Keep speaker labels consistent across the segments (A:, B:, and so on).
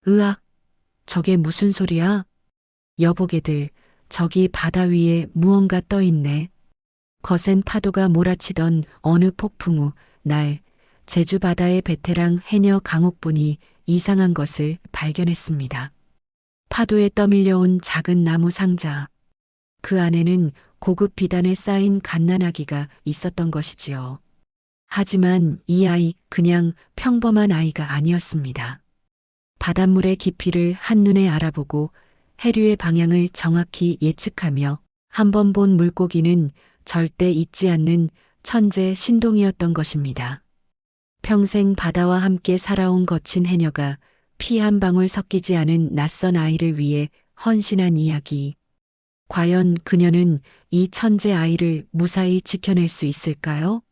A: 으악, 저게 무슨 소리야? 여보게들, 저기 바다 위에 무언가 떠 있네. 거센 파도가 몰아치던 어느 폭풍 후 날 제주 바다의 베테랑 해녀 강옥분이 이상한 것을 발견했습니다. 파도에 떠밀려온 작은 나무 상자. 그 안에는 고급 비단에 쌓인 갓난아기가 있었던 것이지요. 하지만 이 아이 그냥 평범한 아이가 아니었습니다. 바닷물의 깊이를 한눈에 알아보고 해류의 방향을 정확히 예측하며 한 번 본 물고기는 절대 잊지 않는 천재 신동이었던 것입니다. 평생 바다와 함께 살아온 거친 해녀가 피 한 방울 섞이지 않은 낯선 아이를 위해 헌신한 이야기. 과연 그녀는 이 천재 아이를 무사히 지켜낼 수 있을까요?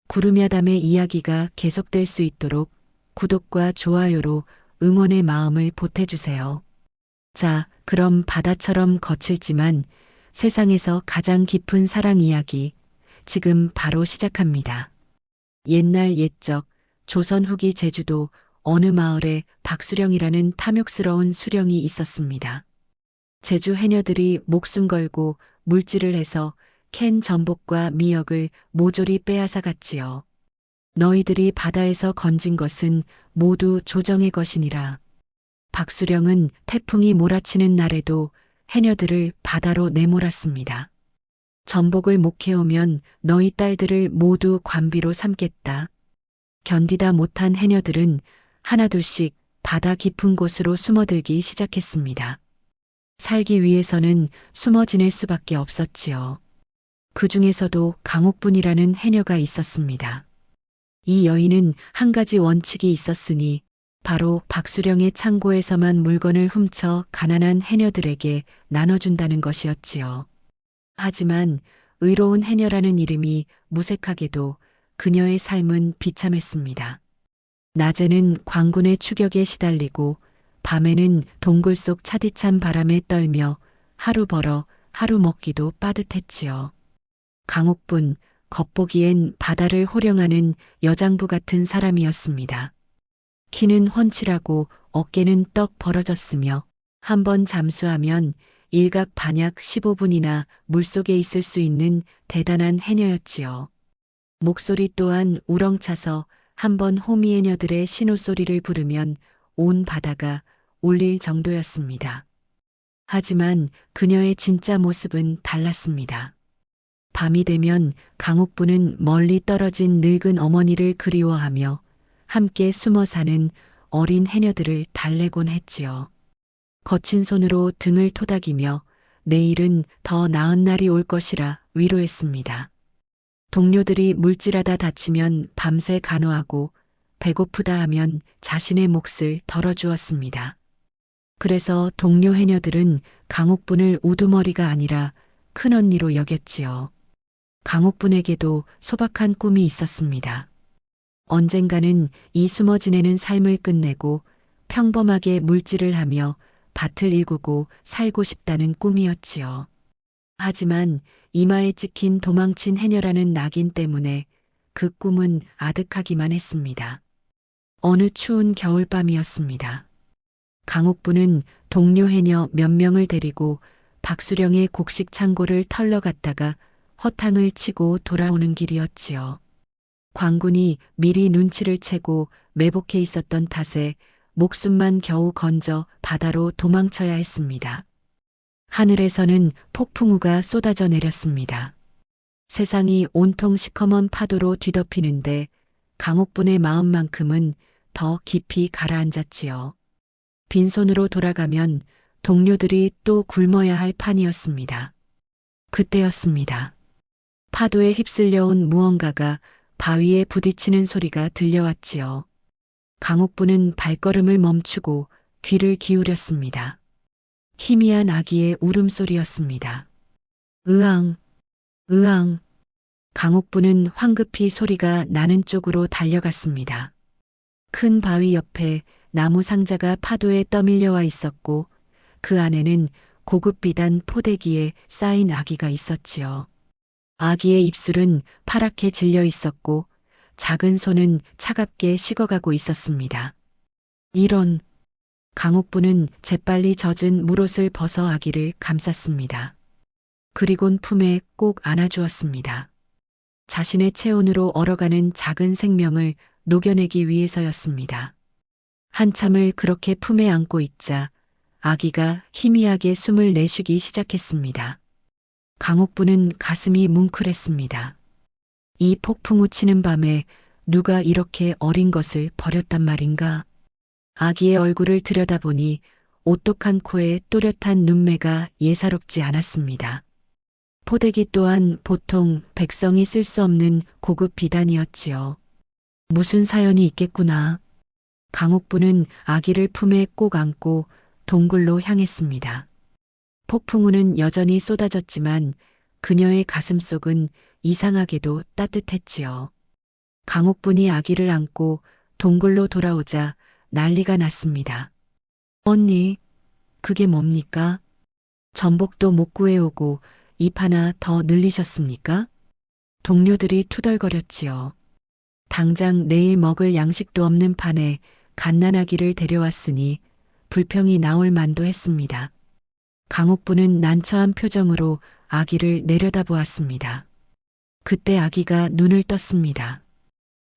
A: 구름야담의 이야기가 계속될 수 있도록 구독과 좋아요로 응원의 마음을 보태주세요. 자, 그럼 바다처럼 거칠지만 세상에서 가장 깊은 사랑 이야기 지금 바로 시작합니다. 옛날 옛적 조선 후기 제주도 어느 마을에 박수령이라는 탐욕스러운 수령이 있었습니다. 제주 해녀들이 목숨 걸고 물질을 해서 캔 전복과 미역을 모조리 빼앗아 갔지요. 너희들이 바다에서 건진 것은 모두 조정의 것이니라. 박수령은 태풍이 몰아치는 날에도 해녀들을 바다로 내몰았습니다. 전복을 목해오면 너희 딸들을 모두 관비로 삼겠다. 견디다 못한 해녀들은 하나둘씩 바다 깊은 곳으로 숨어들기 시작했습니다. 살기 위해서는 숨어 지낼 수밖에 없었지요. 그 중에서도 강옥분이라는 해녀가 있었습니다. 이 여인은 한 가지 원칙이 있었으니 바로 박수령의 창고에서만 물건을 훔쳐 가난한 해녀들에게 나눠준다는 것이었지요. 하지만 의로운 해녀라는 이름이 무색하게도 그녀의 삶은 비참했습니다. 낮에는 광군의 추격에 시달리고 밤에는 동굴 속 차디찬 바람에 떨며 하루 벌어 하루 먹기도 빠듯했지요. 강옥분, 겉보기엔 바다를 호령하는 여장부 같은 사람이었습니다. 키는 훤칠하고 어깨는 떡 벌어졌으며 한번 잠수하면 일각 반약 15분이나 물속에 있을 수 있는 대단한 해녀였지요. 목소리 또한 우렁차서 한번 호미해녀들의 신호소리를 부르면 온 바다가 울릴 정도였습니다. 하지만 그녀의 진짜 모습은 달랐습니다. 밤이 되면 강옥분은 멀리 떨어진 늙은 어머니를 그리워하며 함께 숨어 사는 어린 해녀들을 달래곤 했지요. 거친 손으로 등을 토닥이며 내일은 더 나은 날이 올 것이라 위로했습니다. 동료들이 물질하다 다치면 밤새 간호하고 배고프다 하면 자신의 몫을 덜어주었습니다. 그래서 동료 해녀들은 강옥분을 우두머리가 아니라 큰언니로 여겼지요. 강옥분에게도 소박한 꿈이 있었습니다. 언젠가는 이 숨어 지내는 삶을 끝내고 평범하게 물질을 하며 밭을 일구고 살고 싶다는 꿈이었지요. 하지만 이마에 찍힌 도망친 해녀라는 낙인 때문에 그 꿈은 아득하기만 했습니다. 어느 추운 겨울밤이었습니다. 강옥분은 동료 해녀 몇 명을 데리고 박수령의 곡식 창고를 털러 갔다가 허탕을 치고 돌아오는 길이었지요. 광군이 미리 눈치를 채고 매복해 있었던 탓에 목숨만 겨우 건져 바다로 도망쳐야 했습니다. 하늘에서는 폭풍우가 쏟아져 내렸습니다. 세상이 온통 시커먼 파도로 뒤덮이는데 강옥분의 마음만큼은 더 깊이 가라앉았지요. 빈손으로 돌아가면 동료들이 또 굶어야 할 판이었습니다. 그때였습니다. 파도에 휩쓸려온 무언가가 바위에 부딪히는 소리가 들려왔지요. 강옥분은 발걸음을 멈추고 귀를 기울였습니다. 희미한 아기의 울음소리였습니다. 으앙, 으앙. 강옥분은 황급히 소리가 나는 쪽으로 달려갔습니다. 큰 바위 옆에 나무 상자가 파도에 떠밀려와 있었고 그 안에는 고급 비단 포대기에 쌓인 아기가 있었지요. 아기의 입술은 파랗게 질려 있었고 작은 손은 차갑게 식어가고 있었습니다. 이런, 강옥부는 재빨리 젖은 물옷을 벗어 아기를 감쌌습니다. 그리곤 품에 꼭 안아주었습니다. 자신의 체온으로 얼어가는 작은 생명을 녹여내기 위해서였습니다. 한참을 그렇게 품에 안고 있자 아기가 희미하게 숨을 내쉬기 시작했습니다. 강옥부는 가슴이 뭉클했습니다. 이 폭풍우 치는 밤에 누가 이렇게 어린 것을 버렸단 말인가? 아기의 얼굴을 들여다보니 오똑한 코에 또렷한 눈매가 예사롭지 않았습니다. 포대기 또한 보통 백성이 쓸 수 없는 고급 비단이었지요. 무슨 사연이 있겠구나. 강옥부는 아기를 품에 꼭 안고 동굴로 향했습니다. 폭풍우는 여전히 쏟아졌지만 그녀의 가슴속은 이상하게도 따뜻했지요. 강옥분이 아기를 안고 동굴로 돌아오자 난리가 났습니다. 언니, 그게 뭡니까? 전복도 못 구해오고 입 하나 더 늘리셨습니까? 동료들이 투덜거렸지요. 당장 내일 먹을 양식도 없는 판에 갓난아기를 데려왔으니 불평이 나올 만도 했습니다. 강옥부는 난처한 표정으로 아기를 내려다보았습니다. 그때 아기가 눈을 떴습니다.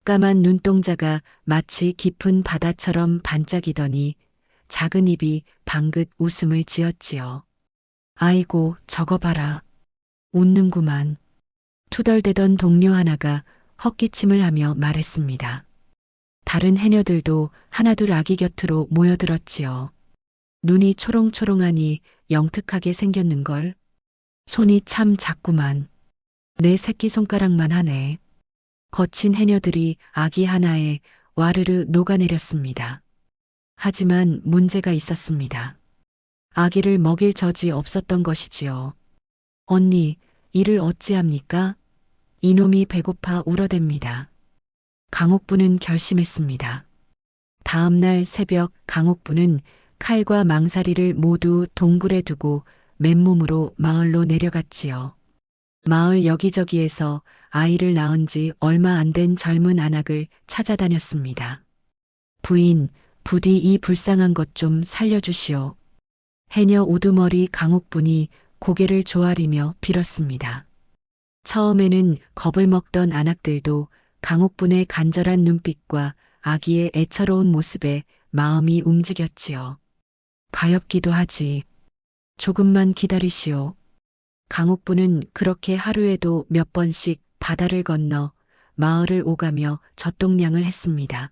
A: 까만 눈동자가 마치 깊은 바다처럼 반짝이더니 작은 입이 방긋 웃음을 지었지요. 아이고, 저거 봐라. 웃는구만. 투덜대던 동료 하나가 헛기침을 하며 말했습니다. 다른 해녀들도 하나둘 아기 곁으로 모여들었지요. 눈이 초롱초롱하니 영특하게 생겼는걸. 손이 참 작구만. 내 새끼손가락만 하네. 거친 해녀들이 아기 하나에 와르르 녹아내렸습니다. 하지만 문제가 있었습니다. 아기를 먹일 젖이 없었던 것이지요. 언니, 이를 어찌합니까? 이놈이 배고파 울어댑니다. 강옥부는 결심했습니다. 다음 날 새벽 강옥부는 칼과 망사리를 모두 동굴에 두고 맨몸으로 마을로 내려갔지요. 마을 여기저기에서 아이를 낳은 지 얼마 안 된 젊은 안악을 찾아다녔습니다. 부인, 부디 이 불쌍한 것 좀 살려주시오. 해녀 우두머리 강옥분이 고개를 조아리며 빌었습니다. 처음에는 겁을 먹던 안악들도 강옥분의 간절한 눈빛과 아기의 애처로운 모습에 마음이 움직였지요. 가엾기도 하지. 조금만 기다리시오. 강옥부는 그렇게 하루에도 몇 번씩 바다를 건너 마을을 오가며 젖동량을 했습니다.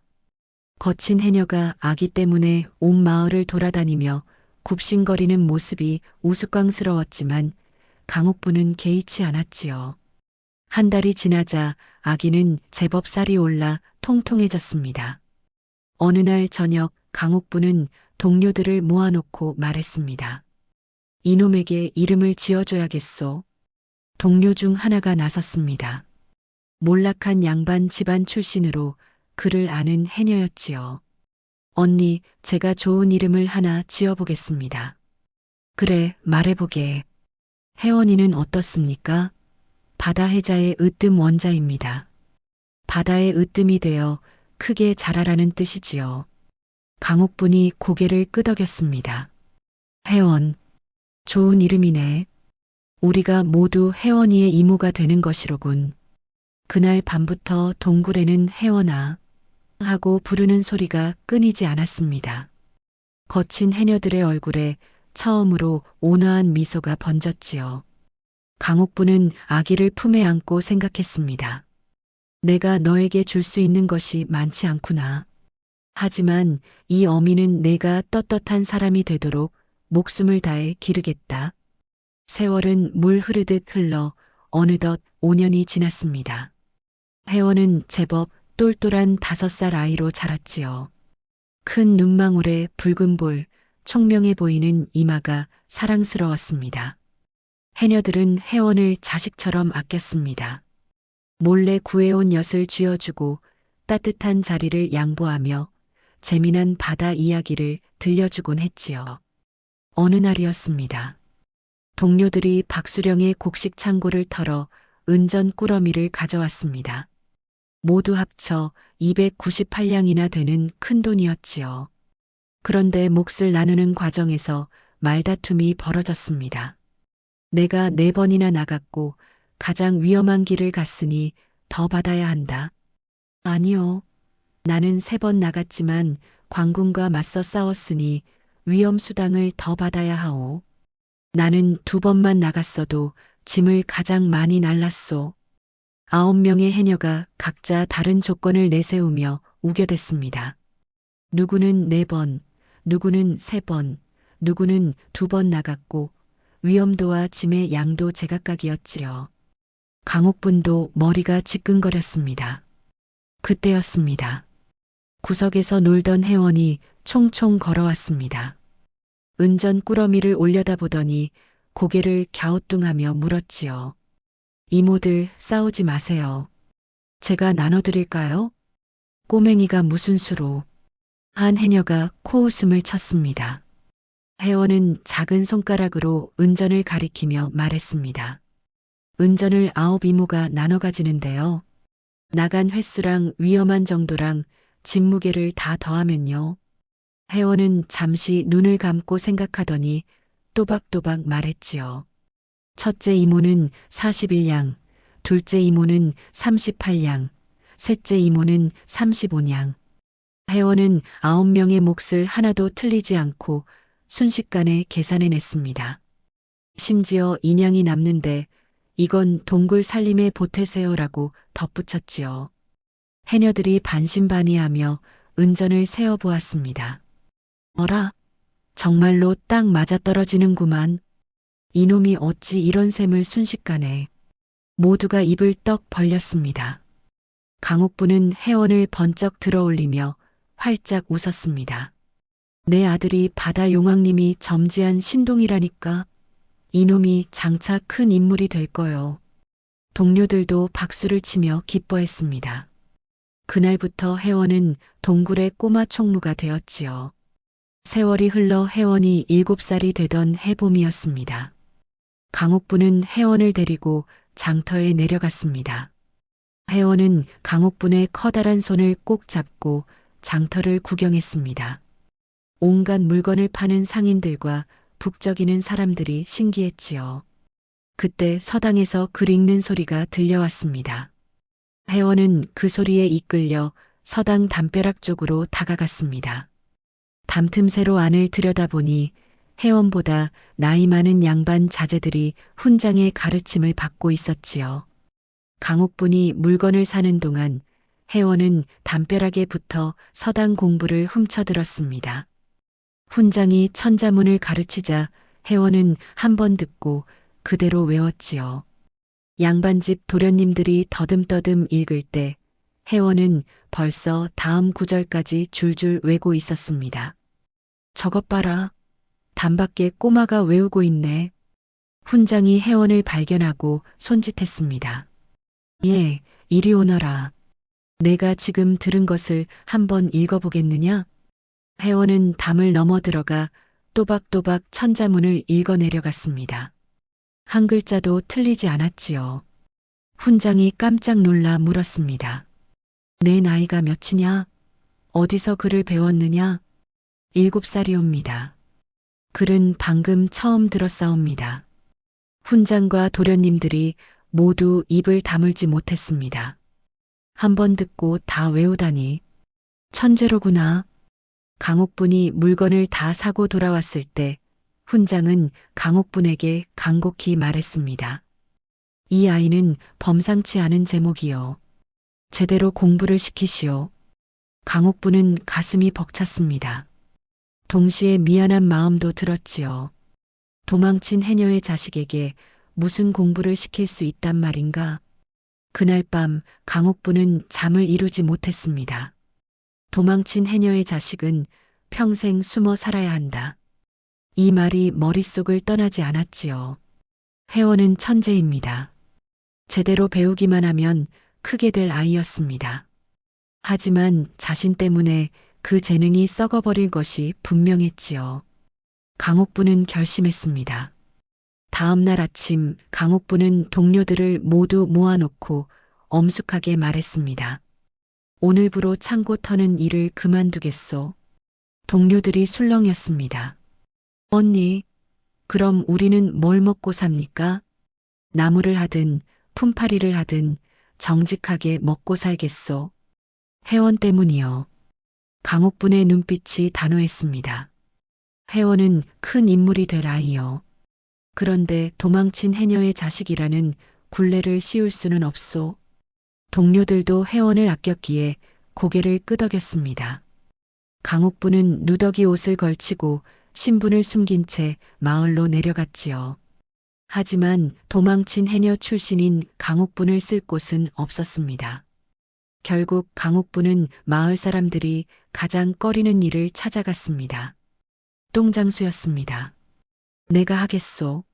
A: 거친 해녀가 아기 때문에 온 마을을 돌아다니며 굽신거리는 모습이 우스꽝스러웠지만 강옥부는 개의치 않았지요. 한 달이 지나자 아기는 제법 살이 올라 통통해졌습니다. 어느 날 저녁 강옥부는 동료들을 모아놓고 말했습니다. 이놈에게 이름을 지어줘야겠소. 동료 중 하나가 나섰습니다. 몰락한 양반 집안 출신으로 그를 아는 해녀였지요. 언니, 제가 좋은 이름을 하나 지어보겠습니다. 그래, 말해보게. 혜원이는 어떻습니까? 바다 해자의 으뜸 원자입니다. 바다의 으뜸이 되어 크게 자라라는 뜻이지요. 강옥분이 고개를 끄덕였습니다. 혜원, 좋은 이름이네. 우리가 모두 혜원이의 이모가 되는 것이로군. 그날 밤부터 동굴에는 혜원아 하고 부르는 소리가 끊이지 않았습니다. 거친 해녀들의 얼굴에 처음으로 온화한 미소가 번졌지요. 강옥부는 아기를 품에 안고 생각했습니다. 내가 너에게 줄 수 있는 것이 많지 않구나. 하지만 이 어미는 내가 떳떳한 사람이 되도록 목숨을 다해 기르겠다. 세월은 물 흐르듯 흘러 어느덧 5년이 지났습니다. 혜원은 제법 똘똘한 5살 아이로 자랐지요. 큰 눈망울에 붉은 볼, 총명해 보이는 이마가 사랑스러웠습니다. 해녀들은 혜원을 자식처럼 아꼈습니다. 몰래 구해온 엿을 쥐어주고 따뜻한 자리를 양보하며 재미난 바다 이야기를 들려주곤 했지요. 어느 날이었습니다. 동료들이 박수령의 곡식 창고를 털어 은전 꾸러미를 가져왔습니다. 모두 합쳐 298량이나 되는 큰 돈이었지요. 그런데 몫을 나누는 과정에서 말다툼이 벌어졌습니다. 내가 4번이나 나갔고 가장 위험한 길을 갔으니 더 받아야 한다. 아니요. 나는 3번 나갔지만 광군과 맞서 싸웠으니 위험 수당을 더 받아야 하오. 나는 2번만 나갔어도 짐을 가장 많이 날랐소. 9명의 해녀가 각자 다른 조건을 내세우며 우겨댔습니다. 누구는 4번, 누구는 3번, 누구는 2번 나갔고 위험도와 짐의 양도 제각각이었지요. 강옥분도 머리가 지끈거렸습니다. 그때였습니다. 구석에서 놀던 회원이 총총 걸어왔습니다. 은전 꾸러미를 올려다보더니 고개를 갸우뚱하며 물었지요. 이모들 싸우지 마세요. 제가 나눠드릴까요? 꼬맹이가 무슨 수로. 한 해녀가 코웃음을 쳤습니다. 회원은 작은 손가락으로 은전을 가리키며 말했습니다. 은전을 9 이모가 나눠 가지는데요. 나간 횟수랑 위험한 정도랑 짐무게를 다 더하면요. 회원은 잠시 눈을 감고 생각하더니 또박또박 말했지요. 첫째 이모는 41냥, 둘째 이모는 38냥, 셋째 이모는 35냥. 회원은 9명의 몫을 하나도 틀리지 않고 순식간에 계산해냈습니다. 심지어 인양이 남는데 이건 동굴 살림에 보태세요라고 덧붙였지요. 해녀들이 반신반의하며 은전을 세어보았습니다. 어라, 정말로 딱 맞아떨어지는구만. 이놈이 어찌 이런 셈을 순식간에. 모두가 입을 떡 벌렸습니다. 강옥부는 회원을 번쩍 들어올리며 활짝 웃었습니다. 내 아들이 바다 용왕님이 점지한 신동이라니까. 이놈이 장차 큰 인물이 될 거요. 동료들도 박수를 치며 기뻐했습니다. 그날부터 회원은 동굴의 꼬마 총무가 되었지요. 세월이 흘러 회원이 7살이 되던 해봄이었습니다. 강옥부는 회원을 데리고 장터에 내려갔습니다. 회원은 강옥분의 커다란 손을 꼭 잡고 장터를 구경했습니다. 온갖 물건을 파는 상인들과 북적이는 사람들이 신기했지요. 그때 서당에서 글 읽는 소리가 들려왔습니다. 회원은 그 소리에 이끌려 서당 담벼락 쪽으로 다가갔습니다. 담틈새로 안을 들여다보니 회원보다 나이 많은 양반 자제들이 훈장의 가르침을 받고 있었지요. 강옥분이 물건을 사는 동안 회원은 담벼락에 붙어 서당 공부를 훔쳐들었습니다. 훈장이 천자문을 가르치자 회원은 한 번 듣고 그대로 외웠지요. 양반집 도련님들이 더듬더듬 읽을 때 회원은 벌써 다음 구절까지 줄줄 외고 있었습니다. 저것 봐라. 담밖에 꼬마가 외우고 있네. 훈장이 회원을 발견하고 손짓했습니다. 예, 이리 오너라. 내가 지금 들은 것을 한번 읽어보겠느냐? 회원은 담을 넘어 들어가 또박또박 천자문을 읽어내려갔습니다. 한 글자도 틀리지 않았지요. 훈장이 깜짝 놀라 물었습니다. 내 나이가 몇이냐? 어디서 글을 배웠느냐? 7살이옵니다. 글은 방금 처음 들었사옵니다. 훈장과 도련님들이 모두 입을 다물지 못했습니다. 한 번 듣고 다 외우다니. 천재로구나. 강옥분이 물건을 다 사고 돌아왔을 때 훈장은 강옥분에게 간곡히 말했습니다. 이 아이는 범상치 않은 제목이요. 제대로 공부를 시키시오. 강옥분은 가슴이 벅찼습니다. 동시에 미안한 마음도 들었지요. 도망친 해녀의 자식에게 무슨 공부를 시킬 수 있단 말인가? 그날 밤 강옥분은 잠을 이루지 못했습니다. 도망친 해녀의 자식은 평생 숨어 살아야 한다. 이 말이 머릿속을 떠나지 않았지요. 회원은 천재입니다. 제대로 배우기만 하면 크게 될 아이였습니다. 하지만 자신 때문에 그 재능이 썩어버릴 것이 분명했지요. 강옥부는 결심했습니다. 다음 날 아침 강옥부는 동료들을 모두 모아놓고 엄숙하게 말했습니다. 오늘부로 창고 터는 일을 그만두겠소. 동료들이 술렁였습니다. 언니, 그럼 우리는 뭘 먹고 삽니까? 나무를 하든 품팔이를 하든 정직하게 먹고 살겠소. 혜원 때문이요. 강옥분의 눈빛이 단호했습니다. 혜원은 큰 인물이 될 아이요. 그런데 도망친 해녀의 자식이라는 굴레를 씌울 수는 없소. 동료들도 혜원을 아꼈기에 고개를 끄덕였습니다. 강옥부는 누더기 옷을 걸치고 신분을 숨긴 채 마을로 내려갔지요. 하지만 도망친 해녀 출신인 강옥분을 쓸 곳은 없었습니다. 결국 강옥부는 마을 사람들이 가장 꺼리는 일을 찾아갔습니다. 똥장수였습니다. 내가 하겠소.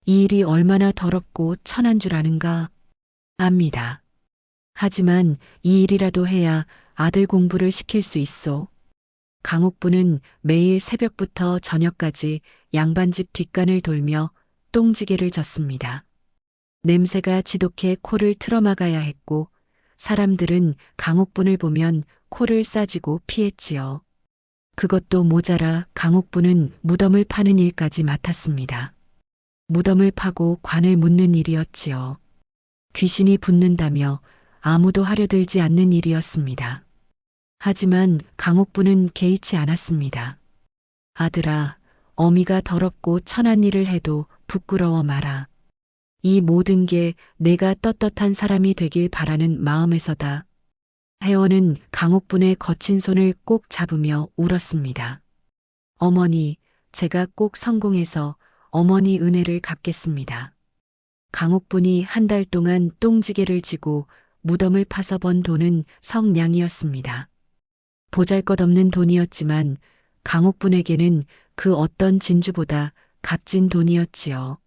A: 이 일이 얼마나 더럽고 천한 줄 아는가? 압니다. 하지만 이 일이라도 해야 아들 공부를 시킬 수 있소. 강옥부는 매일 새벽부터 저녁까지 양반집 뒷간을 돌며 똥지게를 졌습니다. 냄새가 지독해 코를 틀어막아야 했고 사람들은 강옥분을 보면 코를 싸지고 피했지요. 그것도 모자라 강옥분은 무덤을 파는 일까지 맡았습니다. 무덤을 파고 관을 묻는 일이었지요. 귀신이 붙는다며 아무도 하려들지 않는 일이었습니다. 하지만 강옥부는 개의치 않았습니다. 아들아, 어미가 더럽고 천한 일을 해도 부끄러워 마라. 이 모든 게 내가 떳떳한 사람이 되길 바라는 마음에서다. 혜원은 강옥분의 거친 손을 꼭 잡으며 울었습니다. 어머니, 제가 꼭 성공해서 어머니 은혜를 갚겠습니다. 강옥분이 한 달 동안 똥지게를 지고 무덤을 파서 번 돈은 성냥이었습니다. 보잘것없는 돈이었지만 강옥분에게는 그 어떤 진주보다 값진 돈이었지요.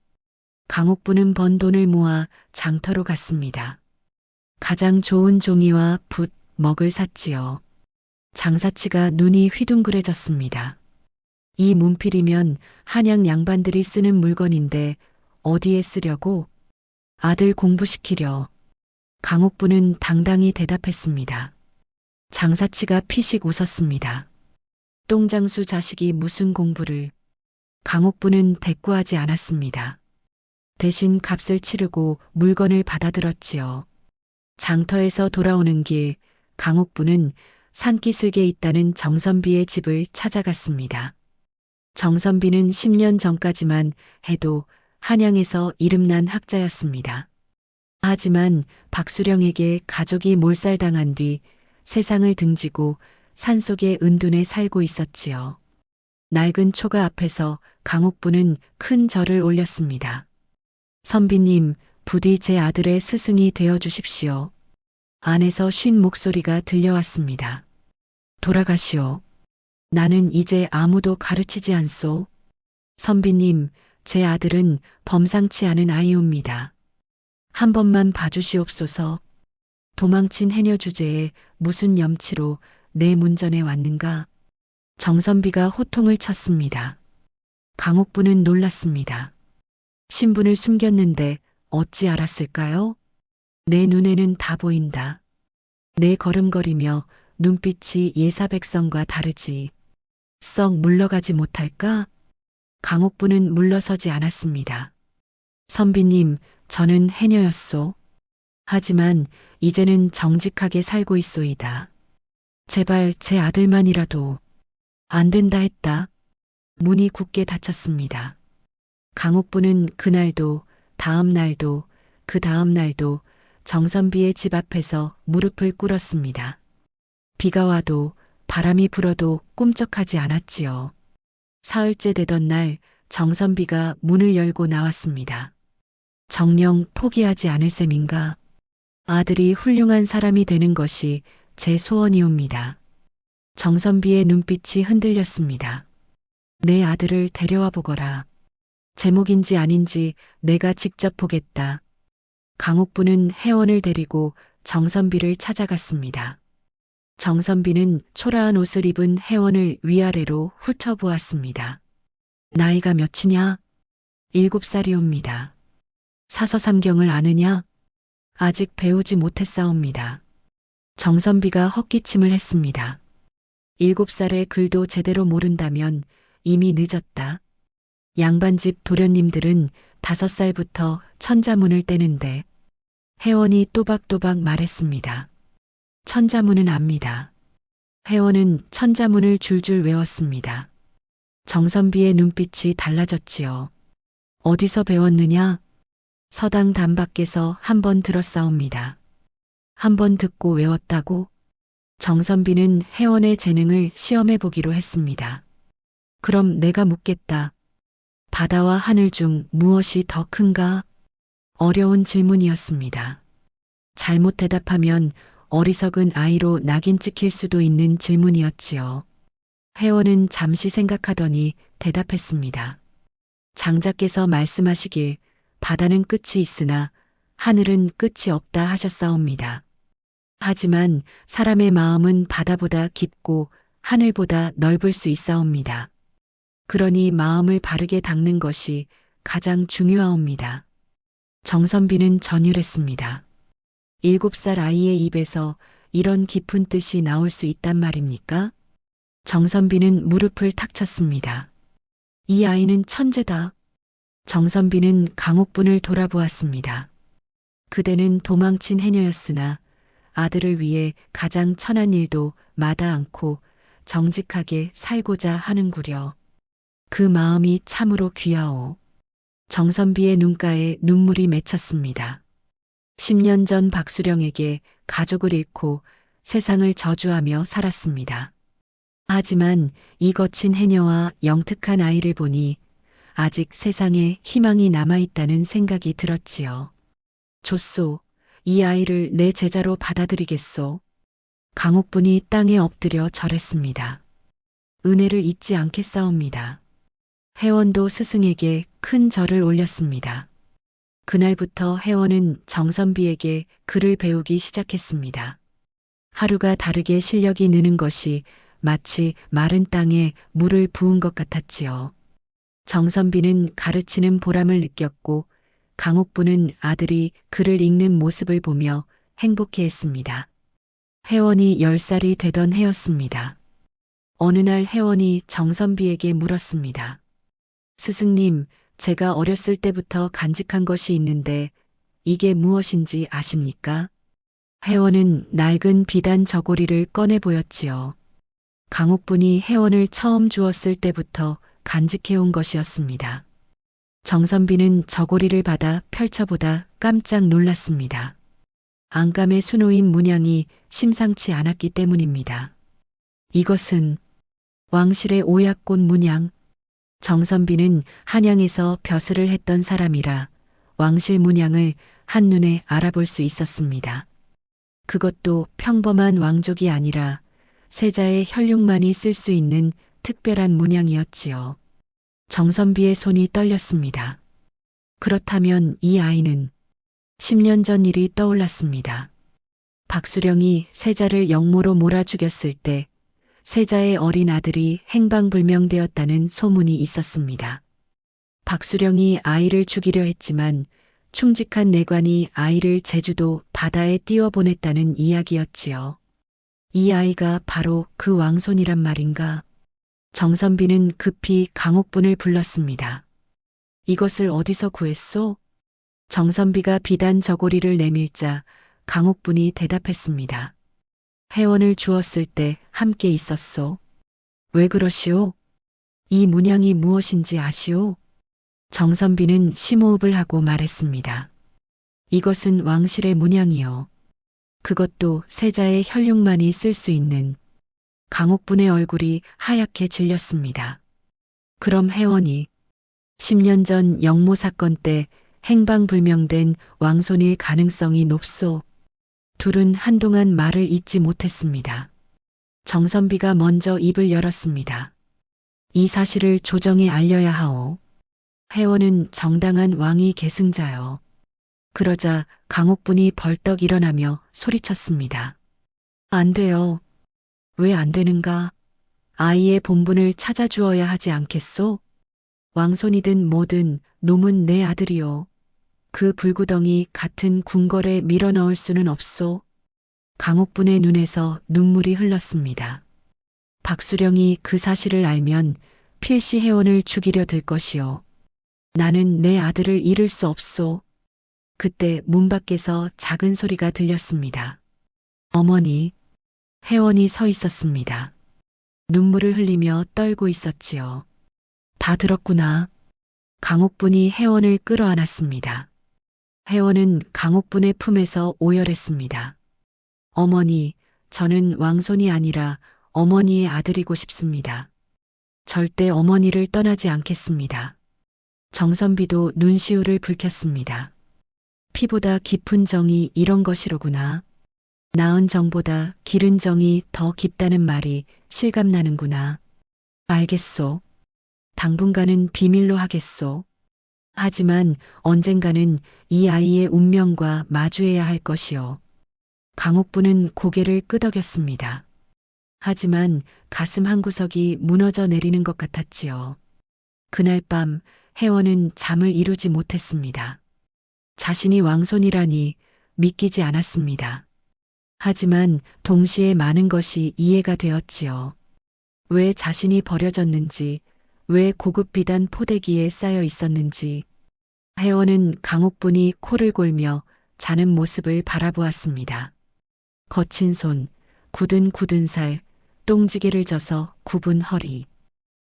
A: 강옥분은 번 돈을 모아 장터로 갔습니다. 가장 좋은 종이와 붓, 먹을 샀지요. 장사치가 눈이 휘둥그레졌습니다. 이 문필이면 한양 양반들이 쓰는 물건인데 어디에 쓰려고? 아들 공부시키려. 강옥부는 당당히 대답했습니다. 장사치가 피식 웃었습니다. 똥장수 자식이 무슨 공부를. 강옥부는 대꾸하지 않았습니다. 대신 값을 치르고 물건을 받아들었지요. 장터에서 돌아오는 길, 강옥부는 산기슭에 있다는 정선비의 집을 찾아갔습니다. 정선비는 10년 전까지만 해도 한양에서 이름난 학자였습니다. 하지만 박수령에게 가족이 몰살당한 뒤 세상을 등지고 산속의 은둔에 살고 있었지요. 낡은 초가 앞에서 강옥부는 큰 절을 올렸습니다. 선비님, 부디 제 아들의 스승이 되어 주십시오. 안에서 쉰 목소리가 들려왔습니다. 돌아가시오. 나는 이제 아무도 가르치지 않소. 선비님, 제 아들은 범상치 않은 아이옵니다. 한 번만 봐주시옵소서. 도망친 해녀 주제에 무슨 염치로 내 문전에 왔는가? 정선비가 호통을 쳤습니다. 강옥부는 놀랐습니다. 신분을 숨겼는데 어찌 알았을까요? 내 눈에는 다 보인다. 내 걸음걸이며 눈빛이 예사백성과 다르지. 썩 물러가지 못할까? 강옥부는 물러서지 않았습니다. 선비님, 저는 해녀였소. 하지만 이제는 정직하게 살고 있소이다. 제발 제 아들만이라도. 안 된다 했다. 문이 굳게 닫혔습니다. 강옥부는 그날도, 다음 날도, 그 다음 날도 정선비의 집 앞에서 무릎을 꿇었습니다. 비가 와도 바람이 불어도 꿈쩍하지 않았지요. 사흘째 되던 날 정선비가 문을 열고 나왔습니다. 정녕 포기하지 않을 셈인가? 아들이 훌륭한 사람이 되는 것이 제 소원이옵니다. 정선비의 눈빛이 흔들렸습니다. 내 아들을 데려와 보거라. 제목인지 아닌지 내가 직접 보겠다. 강옥부는 혜원을 데리고 정선비를 찾아갔습니다. 정선비는 초라한 옷을 입은 혜원을 위아래로 훑어보았습니다. 나이가 몇이냐? 7살이옵니다. 사서삼경을 아느냐? 아직 배우지 못했사옵니다. 정선비가 헛기침을 했습니다. 7살의 글도 제대로 모른다면 이미 늦었다. 양반집 도련님들은 5살부터 천자문을 떼는데 혜원이 또박또박 말했습니다. 천자문은 압니다. 혜원은 천자문을 줄줄 외웠습니다. 정선비의 눈빛이 달라졌지요. 어디서 배웠느냐? 서당 단밖에서 한 번 들었사옵니다. 한 번 듣고 외웠다고? 정선비는 혜원의 재능을 시험해 보기로 했습니다. 그럼 내가 묻겠다. 바다와 하늘 중 무엇이 더 큰가? 어려운 질문이었습니다. 잘못 대답하면 어리석은 아이로 낙인 찍힐 수도 있는 질문이었지요. 혜원은 잠시 생각하더니 대답했습니다. 장자께서 말씀하시길 바다는 끝이 있으나 하늘은 끝이 없다 하셨사옵니다. 하지만 사람의 마음은 바다보다 깊고 하늘보다 넓을 수 있사옵니다. 그러니 마음을 바르게 닦는 것이 가장 중요하옵니다. 정선비는 전율했습니다. 7살 아이의 입에서 이런 깊은 뜻이 나올 수 있단 말입니까? 정선비는 무릎을 탁 쳤습니다. 이 아이는 천재다. 정선비는 강옥분을 돌아보았습니다. 그대는 도망친 해녀였으나 아들을 위해 가장 천한 일도 마다 않고 정직하게 살고자 하는구려. 그 마음이 참으로 귀하오. 정선비의 눈가에 눈물이 맺혔습니다. 10년 전 박수령에게 가족을 잃고 세상을 저주하며 살았습니다. 하지만 이 거친 해녀와 영특한 아이를 보니 아직 세상에 희망이 남아있다는 생각이 들었지요. 좋소. 이 아이를 내 제자로 받아들이겠소. 강옥분이 땅에 엎드려 절했습니다. 은혜를 잊지 않겠사옵니다. 혜원도 스승에게 큰 절을 올렸습니다. 그날부터 혜원은 정선비에게 글을 배우기 시작했습니다. 하루가 다르게 실력이 느는 것이 마치 마른 땅에 물을 부은 것 같았지요. 정선비는 가르치는 보람을 느꼈고 강옥부는 아들이 글을 읽는 모습을 보며 행복해했습니다. 혜원이 10살이 되던 해였습니다. 어느 날 혜원이 정선비에게 물었습니다. 스승님, 제가 어렸을 때부터 간직한 것이 있는데 이게 무엇인지 아십니까? 혜원은 낡은 비단 저고리를 꺼내 보였지요. 강옥분이 혜원을 처음 주었을 때부터 간직해온 것이었습니다. 정선비는 저고리를 받아 펼쳐보다 깜짝 놀랐습니다. 안감의 수놓인 문양이 심상치 않았기 때문입니다. 이것은 왕실의 오약꽃 문양. 정선비는 한양에서 벼슬을 했던 사람이라 왕실 문양을 한눈에 알아볼 수 있었습니다. 그것도 평범한 왕족이 아니라 세자의 혈육만이 쓸 수 있는 특별한 문양이었지요. 정선비의 손이 떨렸습니다. 그렇다면 이 아이는 10년 전 일이 떠올랐습니다. 박수령이 세자를 역모로 몰아 죽였을 때 세자의 어린 아들이 행방불명되었다는 소문이 있었습니다. 박수령이 아이를 죽이려 했지만 충직한 내관이 아이를 제주도 바다에 띄워보냈다는 이야기였지요. 이 아이가 바로 그 왕손이란 말인가? 정선비는 급히 강옥분을 불렀습니다. 이것을 어디서 구했소? 정선비가 비단 저고리를 내밀자 강옥분이 대답했습니다. 혜원을 주었을 때 함께 있었소. 왜 그러시오? 이 문양이 무엇인지 아시오? 정선비는 심호흡을 하고 말했습니다. 이것은 왕실의 문양이요. 그것도 세자의 혈육만이 쓸 수 있는. 강옥분의 얼굴이 하얗게 질렸습니다. 그럼 혜원이 10년 전 영모 사건 때 행방불명된 왕손일 가능성이 높소. 둘은 한동안 말을 잇지 못했습니다. 정선비가 먼저 입을 열었습니다. 이 사실을 조정에 알려야 하오. 혜원은 정당한 왕위 계승자요. 그러자 강옥분이 벌떡 일어나며 소리쳤습니다. 안 돼요. 왜 안 되는가? 아이의 본분을 찾아주어야 하지 않겠소? 왕손이든 뭐든 놈은 내 아들이요. 그 불구덩이 같은 궁궐에 밀어넣을 수는 없소. 강옥분의 눈에서 눈물이 흘렀습니다. 박수령이 그 사실을 알면 필시 혜원을 죽이려 들 것이요. 나는 내 아들을 잃을 수 없소. 그때 문 밖에서 작은 소리가 들렸습니다. 어머니, 혜원이 서 있었습니다. 눈물을 흘리며 떨고 있었지요. 다 들었구나. 강옥분이 혜원을 끌어안았습니다. 혜원은 강옥분의 품에서 오열했습니다. 어머니, 저는 왕손이 아니라 어머니의 아들이고 싶습니다. 절대 어머니를 떠나지 않겠습니다. 정선비도 눈시울을 붉혔습니다. 피보다 깊은 정이 이런 것이로구나. 나은 정보다 기른 정이 더 깊다는 말이 실감나는구나. 알겠소. 당분간은 비밀로 하겠소. 하지만 언젠가는 이 아이의 운명과 마주해야 할 것이요. 강옥부는 고개를 끄덕였습니다. 하지만 가슴 한구석이 무너져 내리는 것 같았지요. 그날 밤 혜원은 잠을 이루지 못했습니다. 자신이 왕손이라니 믿기지 않았습니다. 하지만 동시에 많은 것이 이해가 되었지요. 왜 자신이 버려졌는지, 왜 고급 비단 포대기에 쌓여 있었는지. 혜원은 강옥분이 코를 골며 자는 모습을 바라보았습니다. 거친 손, 굳은 살, 똥지게를 져서 굽은 허리.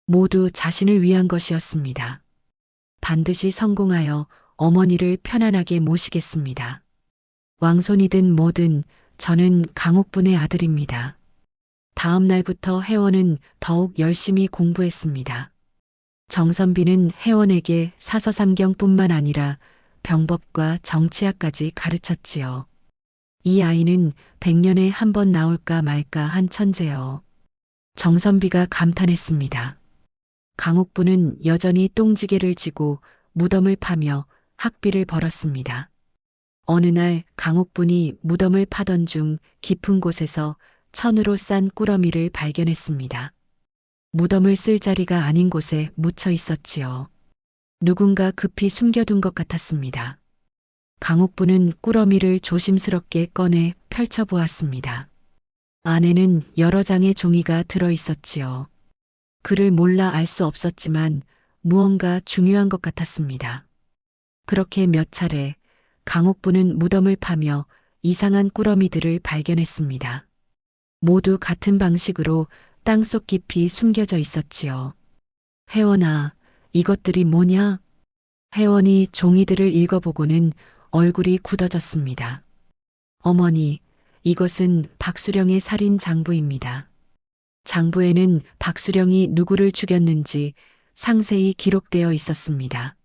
A: 모두 자신을 위한 것이었습니다. 반드시 성공하여 어머니를 편안하게 모시겠습니다. 왕손이든 뭐든 저는 강옥분의 아들입니다. 다음 날부터 혜원은 더욱 열심히 공부했습니다. 정선비는 혜원에게 사서삼경뿐만 아니라 병법과 정치학까지 가르쳤지요. 이 아이는 100년에 한 번 나올까 말까 한 천재요. 정선비가 감탄했습니다. 강옥부는 여전히 똥지게를 지고 무덤을 파며 학비를 벌었습니다. 어느 날 강옥분이 무덤을 파던 중 깊은 곳에서 천으로 싼 꾸러미를 발견했습니다. 무덤을 쓸 자리가 아닌 곳에 묻혀 있었지요. 누군가 급히 숨겨둔 것 같았습니다. 강옥부는 꾸러미를 조심스럽게 꺼내 펼쳐보았습니다. 안에는 여러 장의 종이가 들어 있었지요. 글을 몰라 알 수 없었지만 무언가 중요한 것 같았습니다. 그렇게 몇 차례 강옥부는 무덤을 파며 이상한 꾸러미들을 발견했습니다. 모두 같은 방식으로 땅속 깊이 숨겨져 있었지요. 혜원아, 이것들이 뭐냐? 혜원이 종이들을 읽어보고는 얼굴이 굳어졌습니다. 어머니, 이것은 박수령의 살인 장부입니다. 장부에는 박수령이 누구를 죽였는지 상세히 기록되어 있었습니다.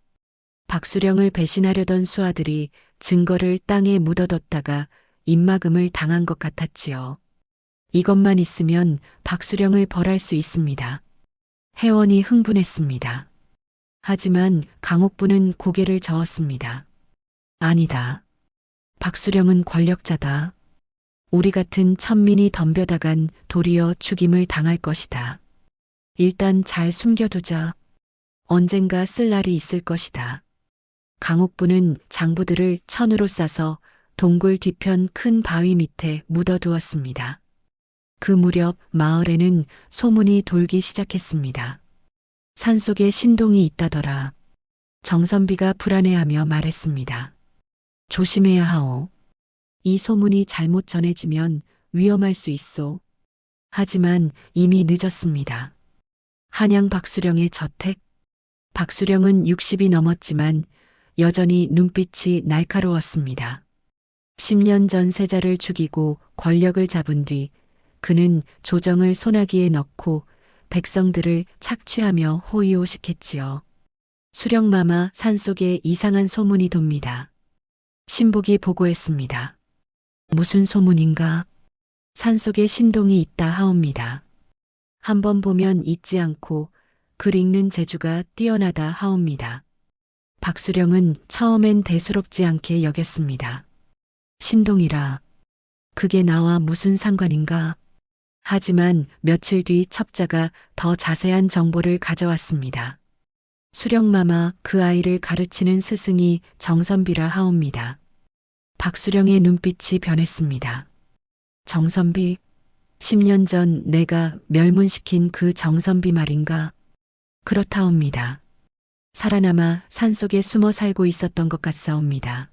A: 박수령을 배신하려던 수하들이 증거를 땅에 묻어뒀다가 입막음을 당한 것 같았지요. 이것만 있으면 박수령을 벌할 수 있습니다. 혜원이 흥분했습니다. 하지만 강옥부는 고개를 저었습니다. 아니다. 박수령은 권력자다. 우리 같은 천민이 덤벼다간 도리어 죽임을 당할 것이다. 일단 잘 숨겨두자. 언젠가 쓸 날이 있을 것이다. 강옥부는 장부들을 천으로 싸서 동굴 뒤편 큰 바위 밑에 묻어두었습니다. 그 무렵 마을에는 소문이 돌기 시작했습니다. 산속에 신동이 있다더라. 정선비가 불안해하며 말했습니다. 조심해야 하오. 이 소문이 잘못 전해지면 위험할 수 있소. 하지만 이미 늦었습니다. 한양 박수령의 저택. 박수령은 60이 넘었지만 여전히 눈빛이 날카로웠습니다. 10년 전 세자를 죽이고 권력을 잡은 뒤 그는 조정을 소나기에 넣고 백성들을 착취하며 호의호식했지요. 수령마마 산속에 이상한 소문이 돕니다. 신복이 보고했습니다. 무슨 소문인가? 산속에 신동이 있다 하옵니다. 한번 보면 잊지 않고 글 읽는 재주가 뛰어나다 하옵니다. 박수령은 처음엔 대수롭지 않게 여겼습니다. 신동이라. 그게 나와 무슨 상관인가? 하지만 며칠 뒤 첩자가 더 자세한 정보를 가져왔습니다. 수령마마 그 아이를 가르치는 스승이 정선비라 하옵니다. 박수령의 눈빛이 변했습니다. 정선비, 10년 전 내가 멸문시킨 그 정선비 말인가? 그렇다옵니다. 살아남아 산속에 숨어 살고 있었던 것 같사옵니다.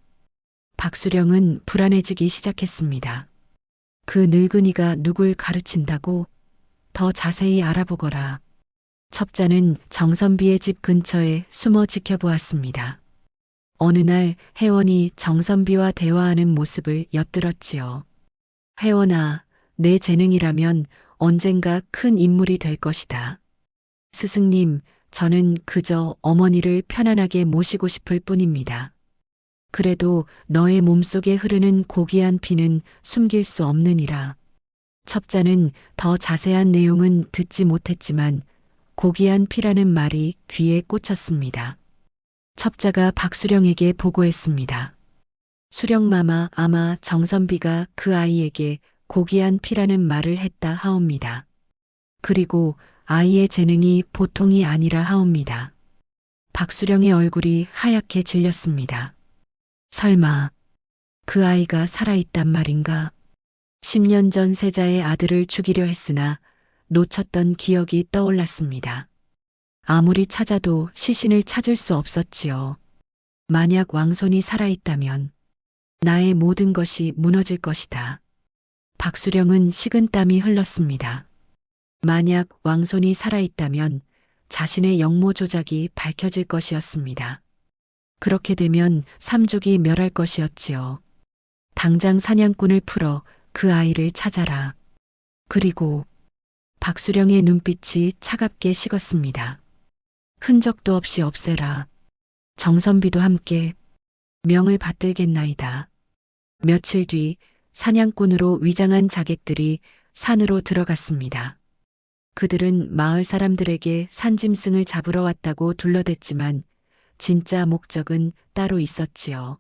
A: 박수령은 불안해지기 시작했습니다. 그 늙은이가 누굴 가르친다고? 더 자세히 알아보거라. 첩자는 정선비의 집 근처에 숨어 지켜보았습니다. 어느 날 혜원이 정선비와 대화하는 모습을 엿들었지요. 혜원아, 내 재능이라면 언젠가 큰 인물이 될 것이다. 스승님, 저는 그저 어머니를 편안하게 모시고 싶을 뿐입니다. 그래도 너의 몸속에 흐르는 고귀한 피는 숨길 수 없느니라. 첩자는 더 자세한 내용은 듣지 못했지만 고귀한 피라는 말이 귀에 꽂혔습니다. 첩자가 박수령에게 보고했습니다. 수령마마, 아마 정선비가 그 아이에게 고귀한 피라는 말을 했다 하옵니다. 그리고 아이의 재능이 보통이 아니라 하옵니다. 박수령의 얼굴이 하얗게 질렸습니다. 설마 그 아이가 살아있단 말인가? 10년 전 세자의 아들을 죽이려 했으나 놓쳤던 기억이 떠올랐습니다. 아무리 찾아도 시신을 찾을 수 없었지요. 만약 왕손이 살아있다면 나의 모든 것이 무너질 것이다. 박수령은 식은땀이 흘렀습니다. 만약 왕손이 살아있다면 자신의 영모 조작이 밝혀질 것이었습니다. 그렇게 되면 삼족이 멸할 것이었지요. 당장 사냥꾼을 풀어 그 아이를 찾아라. 그리고 박수령의 눈빛이 차갑게 식었습니다. 흔적도 없이 없애라. 정선비도 함께 명을 받들겠나이다. 며칠 뒤 사냥꾼으로 위장한 자객들이 산으로 들어갔습니다. 그들은 마을 사람들에게 산짐승을 잡으러 왔다고 둘러댔지만 진짜 목적은 따로 있었지요.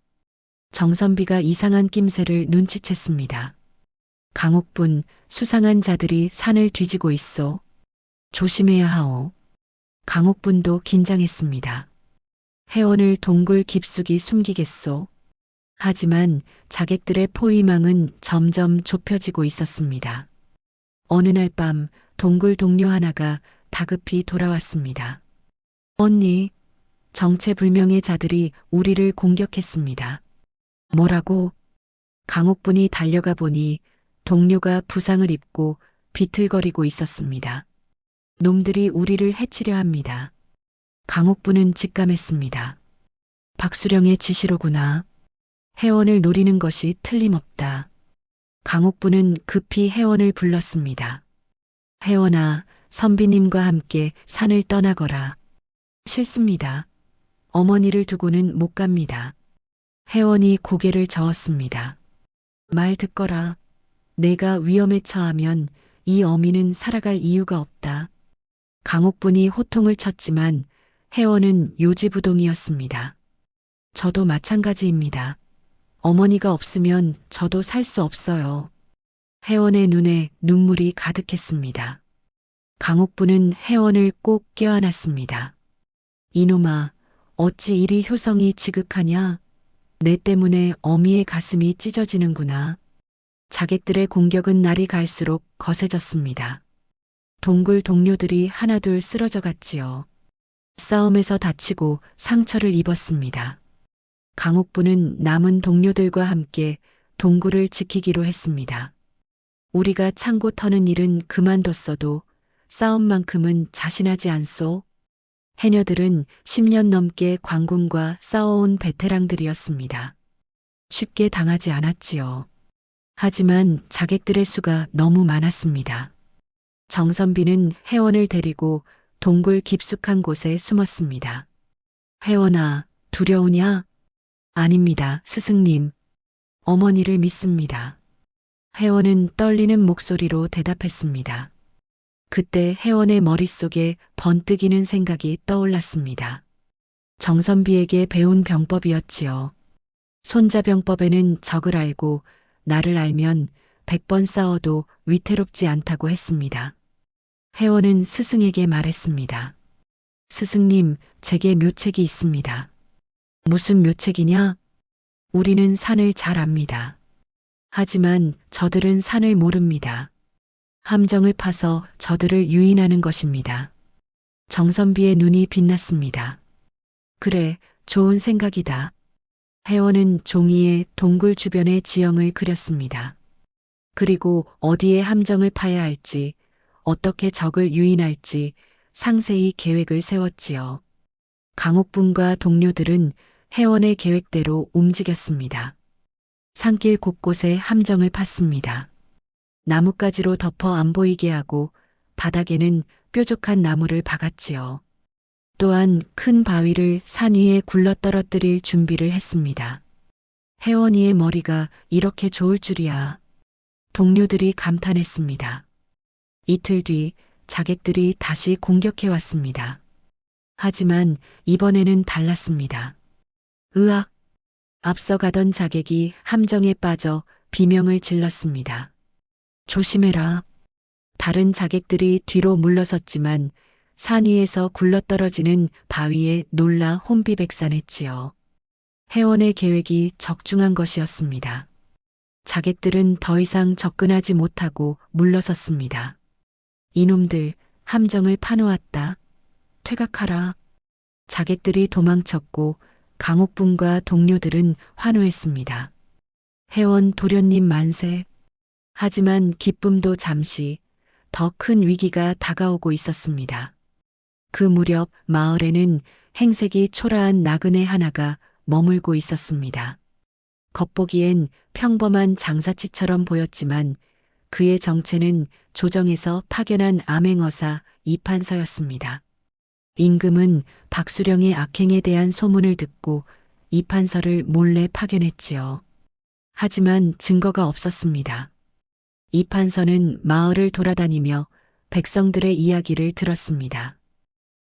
A: 정선비가 이상한 낌새를 눈치챘습니다. 강옥분, 수상한 자들이 산을 뒤지고 있소. 조심해야 하오. 강옥분도 긴장했습니다. 혜원을 동굴 깊숙이 숨기겠소. 하지만 자객들의 포위망은 점점 좁혀지고 있었습니다. 어느 날 밤 동굴 동료 하나가 다급히 돌아왔습니다. 언니, 정체불명의 자들이 우리를 공격했습니다. 뭐라고? 강옥분이 달려가 보니 동료가 부상을 입고 비틀거리고 있었습니다. 놈들이 우리를 해치려 합니다. 강옥분은 직감했습니다. 박수령의 지시로구나. 혜원을 노리는 것이 틀림없다. 강옥분은 급히 혜원을 불렀습니다. 혜원아, 선비님과 함께 산을 떠나거라. 싫습니다. 어머니를 두고는 못 갑니다. 혜원이 고개를 저었습니다. 말 듣거라. 내가 위험에 처하면 이 어미는 살아갈 이유가 없다. 강옥분이 호통을 쳤지만 혜원은 요지부동이었습니다. 저도 마찬가지입니다. 어머니가 없으면 저도 살 수 없어요. 혜원의 눈에 눈물이 가득했습니다. 강옥분은 혜원을 꼭 껴안았습니다. 이놈아, 어찌 이리 효성이 지극하냐? 내 때문에 어미의 가슴이 찢어지는구나. 자객들의 공격은 날이 갈수록 거세졌습니다. 동굴 동료들이 하나둘 쓰러져 갔지요. 싸움에서 다치고 상처를 입었습니다. 강옥분은 남은 동료들과 함께 동굴을 지키기로 했습니다. 우리가 창고 터는 일은 그만뒀어도 싸움만큼은 자신하지 않소. 해녀들은 10년 넘게 광군과 싸워온 베테랑들이었습니다. 쉽게 당하지 않았지요. 하지만 자객들의 수가 너무 많았습니다. 정선비는 혜원을 데리고 동굴 깊숙한 곳에 숨었습니다. 혜원아, 두려우냐? 아닙니다, 스승님. 어머니를 믿습니다. 혜원은 떨리는 목소리로 대답했습니다. 그때 혜원의 머릿속에 번뜩이는 생각이 떠올랐습니다. 정선비에게 배운 병법이었지요. 손자병법에는 적을 알고 나를 알면 100번 싸워도 위태롭지 않다고 했습니다. 혜원은 스승에게 말했습니다. 스승님, 제게 묘책이 있습니다. 무슨 묘책이냐? 우리는 산을 잘 압니다. 하지만 저들은 산을 모릅니다. 함정을 파서 저들을 유인하는 것입니다. 정선비의 눈이 빛났습니다. 그래, 좋은 생각이다. 혜원은 종이에 동굴 주변의 지형을 그렸습니다. 그리고 어디에 함정을 파야 할지, 어떻게 적을 유인할지 상세히 계획을 세웠지요. 강옥분과 동료들은 혜원의 계획대로 움직였습니다. 산길 곳곳에 함정을 팠습니다. 나뭇가지로 덮어 안 보이게 하고 바닥에는 뾰족한 나무를 박았지요. 또한 큰 바위를 산 위에 굴러 떨어뜨릴 준비를 했습니다. 혜원이의 머리가 이렇게 좋을 줄이야. 동료들이 감탄했습니다. 이틀 뒤 자객들이 다시 공격해 왔습니다. 하지만 이번에는 달랐습니다. 으악! 앞서가던 자객이 함정에 빠져 비명을 질렀습니다. 조심해라. 다른 자객들이 뒤로 물러섰지만 산 위에서 굴러떨어지는 바위에 놀라 혼비백산했지요. 혜원의 계획이 적중한 것이었습니다. 자객들은 더 이상 접근하지 못하고 물러섰습니다. 이놈들 함정을 파놓았다. 퇴각하라. 자객들이 도망쳤고 강옥분과 동료들은 환호했습니다. 혜원 도련님 만세. 하지만 기쁨도 잠시, 더 큰 위기가 다가오고 있었습니다. 그 무렵 마을에는 행색이 초라한 나그네 하나가 머물고 있었습니다. 겉보기엔 평범한 장사치처럼 보였지만 그의 정체는 조정에서 파견한 암행어사 이판서였습니다. 임금은 박수령의 악행에 대한 소문을 듣고 이판서를 몰래 파견했지요. 하지만 증거가 없었습니다. 이판서는 마을을 돌아다니며 백성들의 이야기를 들었습니다.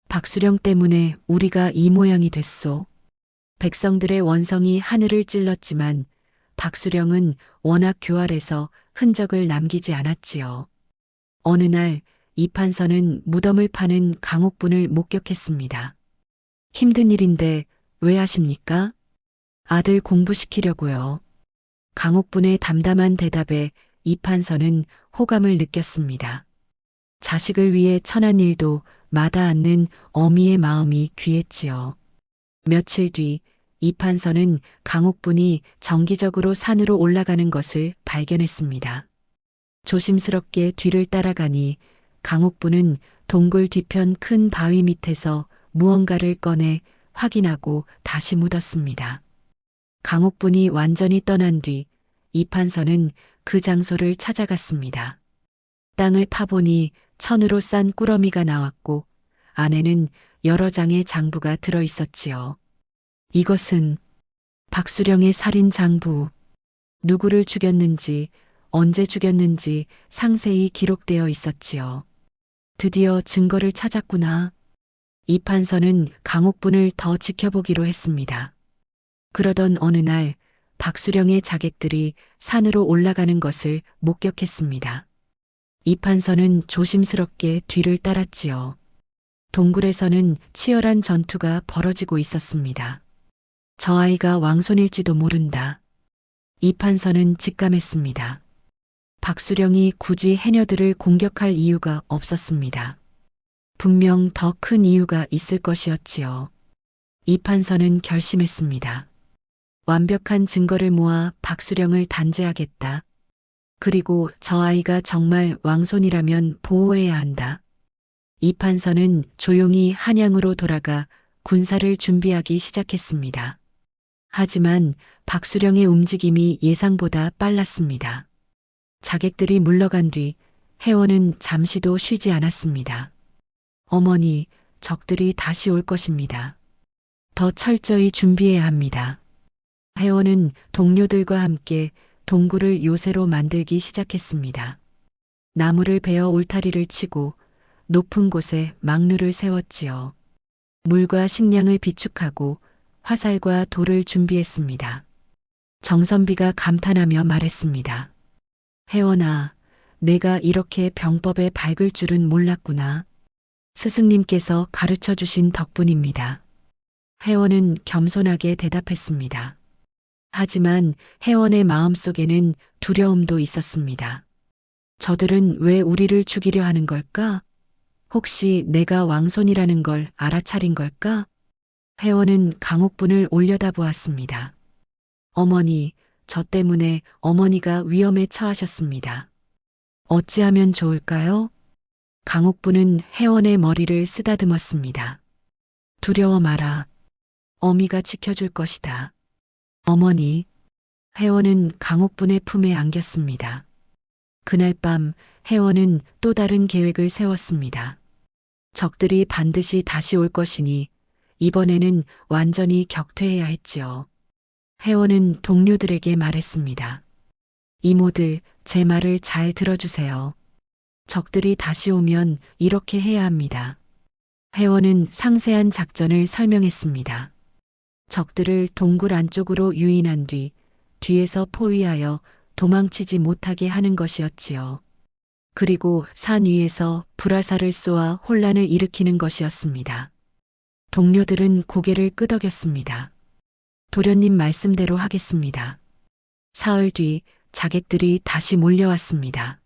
A: 박수령 때문에 우리가 이 모양이 됐소. 백성들의 원성이 하늘을 찔렀지만 박수령은 워낙 교활해서 흔적을 남기지 않았지요. 어느 날 이판서는 무덤을 파는 강옥분을 목격했습니다. 힘든 일인데 왜 하십니까? 아들 공부시키려고요. 강옥분의 담담한 대답에 이판서는 호감을 느꼈습니다. 자식을 위해 천한 일도 마다 않는 어미의 마음이 귀했지요. 며칠 뒤 이판서는 강옥분이 정기적으로 산으로 올라가는 것을 발견했습니다. 조심스럽게 뒤를 따라가니 강옥분은 동굴 뒤편 큰 바위 밑에서 무언가를 꺼내 확인하고 다시 묻었습니다. 강옥분이 완전히 떠난 뒤 이판서는 그 장소를 찾아갔습니다. 땅을 파보니 천으로 싼 꾸러미가 나왔고 안에는 여러 장의 장부가 들어 있었지요. 이것은 박수령의 살인 장부, 누구를 죽였는지, 언제 죽였는지 상세히 기록되어 있었지요. 드디어 증거를 찾았구나. 이판서는 강옥분을 더 지켜보기로 했습니다. 그러던 어느 날 박수령의 자객들이 산으로 올라가는 것을 목격했습니다. 이판서는 조심스럽게 뒤를 따랐지요. 동굴에서는 치열한 전투가 벌어지고 있었습니다. 저 아이가 왕손일지도 모른다. 이판서는 직감했습니다. 박수령이 굳이 해녀들을 공격할 이유가 없었습니다. 분명 더 큰 이유가 있을 것이었지요. 이판서는 결심했습니다. 완벽한 증거를 모아 박수령을 단죄하겠다. 그리고 저 아이가 정말 왕손이라면 보호해야 한다. 이판서는 조용히 한양으로 돌아가 군사를 준비하기 시작했습니다. 하지만 박수령의 움직임이 예상보다 빨랐습니다. 자객들이 물러간 뒤 혜원은 잠시도 쉬지 않았습니다. 어머니, 적들이 다시 올 것입니다. 더 철저히 준비해야 합니다. 혜원은 동료들과 함께 동굴을 요새로 만들기 시작했습니다. 나무를 베어 울타리를 치고 높은 곳에 망루를 세웠지요. 물과 식량을 비축하고 화살과 돌을 준비했습니다. 정선비가 감탄하며 말했습니다. 혜원아, 내가 이렇게 병법에 밝을 줄은 몰랐구나. 스승님께서 가르쳐 주신 덕분입니다. 혜원은 겸손하게 대답했습니다. 하지만 혜원의 마음속에는 두려움도 있었습니다. 저들은 왜 우리를 죽이려 하는 걸까? 혹시 내가 왕손이라는 걸 알아차린 걸까? 혜원은 강옥분을 올려다보았습니다. 어머니, 저 때문에 어머니가 위험에 처하셨습니다. 어찌하면 좋을까요? 강옥분은 혜원의 머리를 쓰다듬었습니다. 두려워 마라. 어미가 지켜줄 것이다. 어머니, 혜원은 강옥분의 품에 안겼습니다. 그날 밤 혜원은 또 다른 계획을 세웠습니다. 적들이 반드시 다시 올 것이니 이번에는 완전히 격퇴해야 했지요. 혜원은 동료들에게 말했습니다. 이모들, 제 말을 잘 들어주세요. 적들이 다시 오면 이렇게 해야 합니다. 혜원은 상세한 작전을 설명했습니다. 적들을 동굴 안쪽으로 유인한 뒤에서 포위하여 도망치지 못하게 하는 것이었지요. 그리고 산 위에서 불화살을 쏘아 혼란을 일으키는 것이었습니다. 동료들은 고개를 끄덕였습니다. 도련님 말씀대로 하겠습니다. 사흘 뒤 자객들이 다시 몰려왔습니다.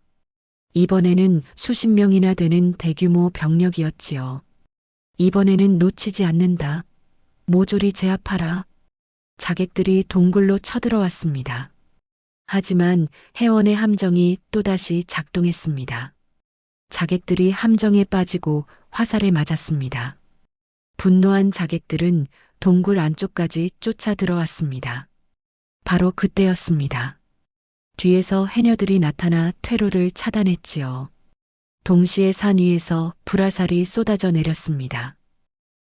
A: 이번에는 수십 명이나 되는 대규모 병력이었지요. 이번에는 놓치지 않는다. 모조리 제압하라. 자객들이 동굴로 쳐들어왔습니다. 하지만 혜원의 함정이 또다시 작동했습니다. 자객들이 함정에 빠지고 화살에 맞았습니다. 분노한 자객들은 동굴 안쪽까지 쫓아 들어왔습니다. 바로 그때였습니다. 뒤에서 해녀들이 나타나 퇴로를 차단했지요. 동시에 산 위에서 불화살이 쏟아져 내렸습니다.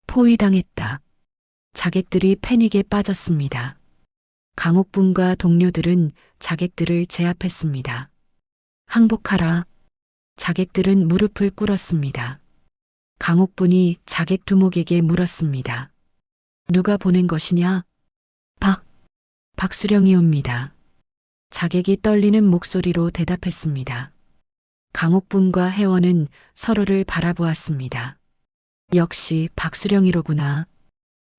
A: 포위당했다. 자객들이 패닉에 빠졌습니다. 강옥분과 동료들은 자객들을 제압했습니다. 항복하라. 자객들은 무릎을 꿇었습니다. 강옥분이 자객 두목에게 물었습니다. 누가 보낸 것이냐? 박수령이옵니다. 자객이 떨리는 목소리로 대답했습니다. 강옥분과 혜원은 서로를 바라보았습니다. 역시 박수령이로구나.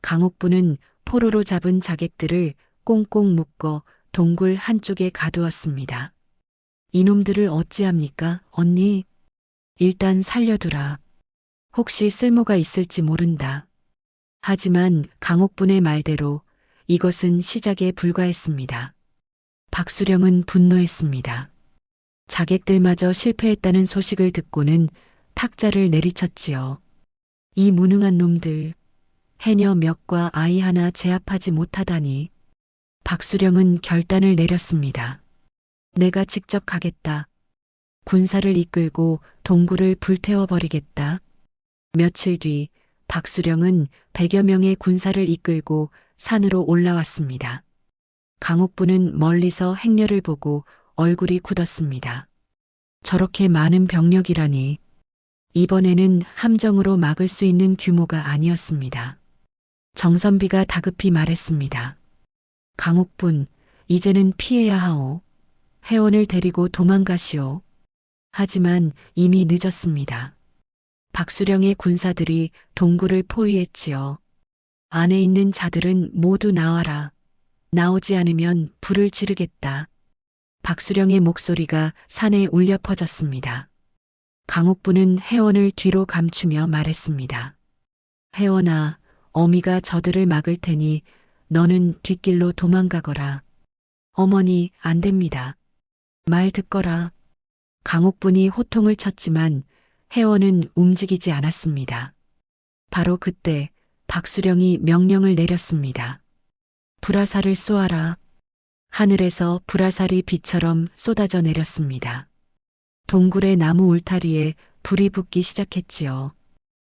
A: 강옥분은 포로로 잡은 자객들을 꽁꽁 묶어 동굴 한쪽에 가두었습니다. 이놈들을 어찌합니까, 언니? 일단 살려두라. 혹시 쓸모가 있을지 모른다. 하지만 강옥분의 말대로 이것은 시작에 불과했습니다. 박수령은 분노했습니다. 자객들마저 실패했다는 소식을 듣고는 탁자를 내리쳤지요. 이 무능한 놈들, 해녀 몇과 아이 하나 제압하지 못하다니. 박수령은 결단을 내렸습니다. 내가 직접 가겠다. 군사를 이끌고 동굴을 불태워버리겠다. 며칠 뒤 박수령은 100여 명의 군사를 이끌고 산으로 올라왔습니다. 강옥분은 멀리서 행렬을 보고 얼굴이 굳었습니다. 저렇게 많은 병력이라니. 이번에는 함정으로 막을 수 있는 규모가 아니었습니다. 정선비가 다급히 말했습니다. 강옥분, 이제는 피해야 하오. 혜원을 데리고 도망가시오. 하지만 이미 늦었습니다. 박수령의 군사들이 동굴을 포위했지요. 안에 있는 자들은 모두 나와라. 나오지 않으면 불을 지르겠다. 박수령의 목소리가 산에 울려 퍼졌습니다. 강옥분은 혜원을 뒤로 감추며 말했습니다. 혜원아, 어미가 저들을 막을 테니 너는 뒷길로 도망가거라. 어머니, 안 됩니다. 말 듣거라. 강옥분이 호통을 쳤지만 혜원은 움직이지 않았습니다. 바로 그때 박수령이 명령을 내렸습니다. 불화살을 쏘아라. 하늘에서 불화살이 비처럼 쏟아져 내렸습니다. 동굴의 나무 울타리에 불이 붙기 시작했지요.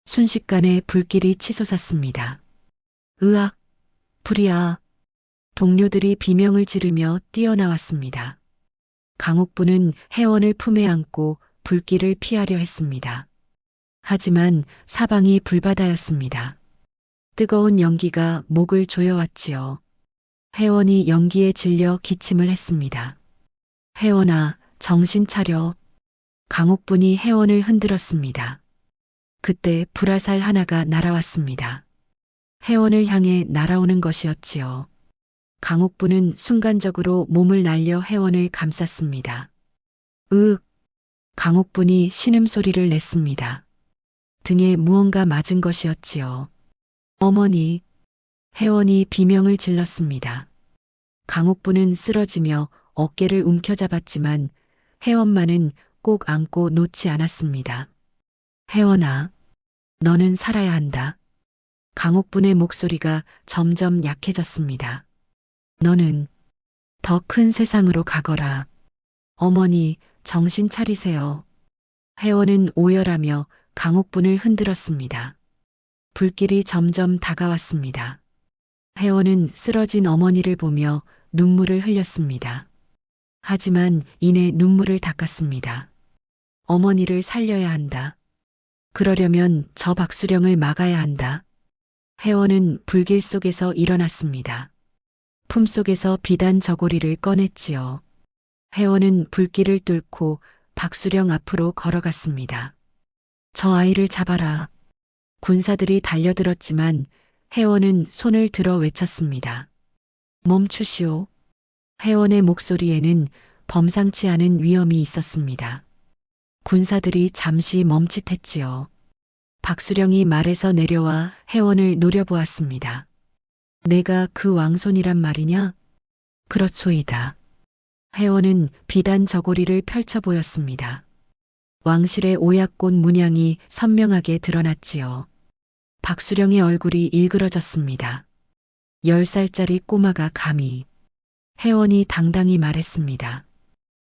A: 순식간에 불길이 치솟았습니다. 으악! 불이야! 동료들이 비명을 지르며 뛰어나왔습니다. 강옥분은 혜원을 품에 안고 불길을 피하려 했습니다. 하지만 사방이 불바다였습니다. 뜨거운 연기가 목을 조여왔지요. 혜원이 연기에 질려 기침을 했습니다. 혜원아, 정신 차려. 강옥분이 혜원을 흔들었습니다. 그때 불화살 하나가 날아왔습니다. 혜원을 향해 날아오는 것이었지요. 강옥분은 순간적으로 몸을 날려 혜원을 감쌌습니다. 으윽! 강옥분이 신음소리를 냈습니다. 등에 무언가 맞은 것이었지요. 어머니, 혜원이 비명을 질렀습니다. 강옥분은 쓰러지며 어깨를 움켜잡았지만 혜원만은 꼭 안고 놓지 않았습니다. 혜원아, 너는 살아야 한다. 강옥분의 목소리가 점점 약해졌습니다. 너는 더 큰 세상으로 가거라. 어머니, 정신 차리세요. 혜원은 오열하며 강옥분을 흔들었습니다. 불길이 점점 다가왔습니다. 혜원은 쓰러진 어머니를 보며 눈물을 흘렸습니다. 하지만 이내 눈물을 닦았습니다. 어머니를 살려야 한다. 그러려면 저 박수령을 막아야 한다. 혜원은 불길 속에서 일어났습니다. 품속에서 비단 저고리를 꺼냈지요. 혜원은 불길을 뚫고 박수령 앞으로 걸어갔습니다. 저 아이를 잡아라. 군사들이 달려들었지만 혜원은 손을 들어 외쳤습니다. 멈추시오. 혜원의 목소리에는 범상치 않은 위험이 있었습니다. 군사들이 잠시 멈칫했지요. 박수령이 말에서 내려와 혜원을 노려보았습니다. 내가 그 왕손이란 말이냐? 그렇소이다. 혜원은 비단 저고리를 펼쳐 보였습니다. 왕실의 오약꽃 문양이 선명하게 드러났지요. 박수령의 얼굴이 일그러졌습니다. 10살짜리 꼬마가 감히. 혜원이 당당히 말했습니다.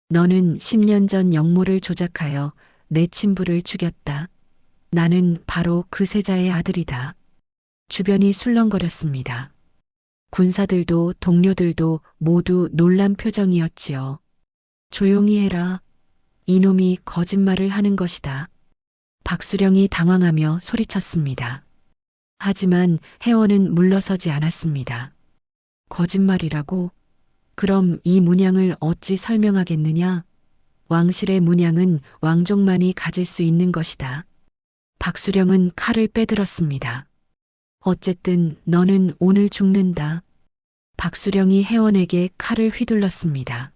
A: 너는 10년 전 역모를 조작하여 내 친부를 죽였다. 나는 바로 그 세자의 아들이다. 주변이 술렁거렸습니다. 군사들도 동료들도 모두 놀란 표정이었지요. 조용히 해라. 이놈이 거짓말을 하는 것이다. 박수령이 당황하며 소리쳤습니다. 하지만 혜원은 물러서지 않았습니다. 거짓말이라고? 그럼 이 문양을 어찌 설명하겠느냐? 왕실의 문양은 왕족만이 가질 수 있는 것이다. 박수령은 칼을 빼들었습니다. 어쨌든 너는 오늘 죽는다. 박수령이 혜원에게 칼을 휘둘렀습니다.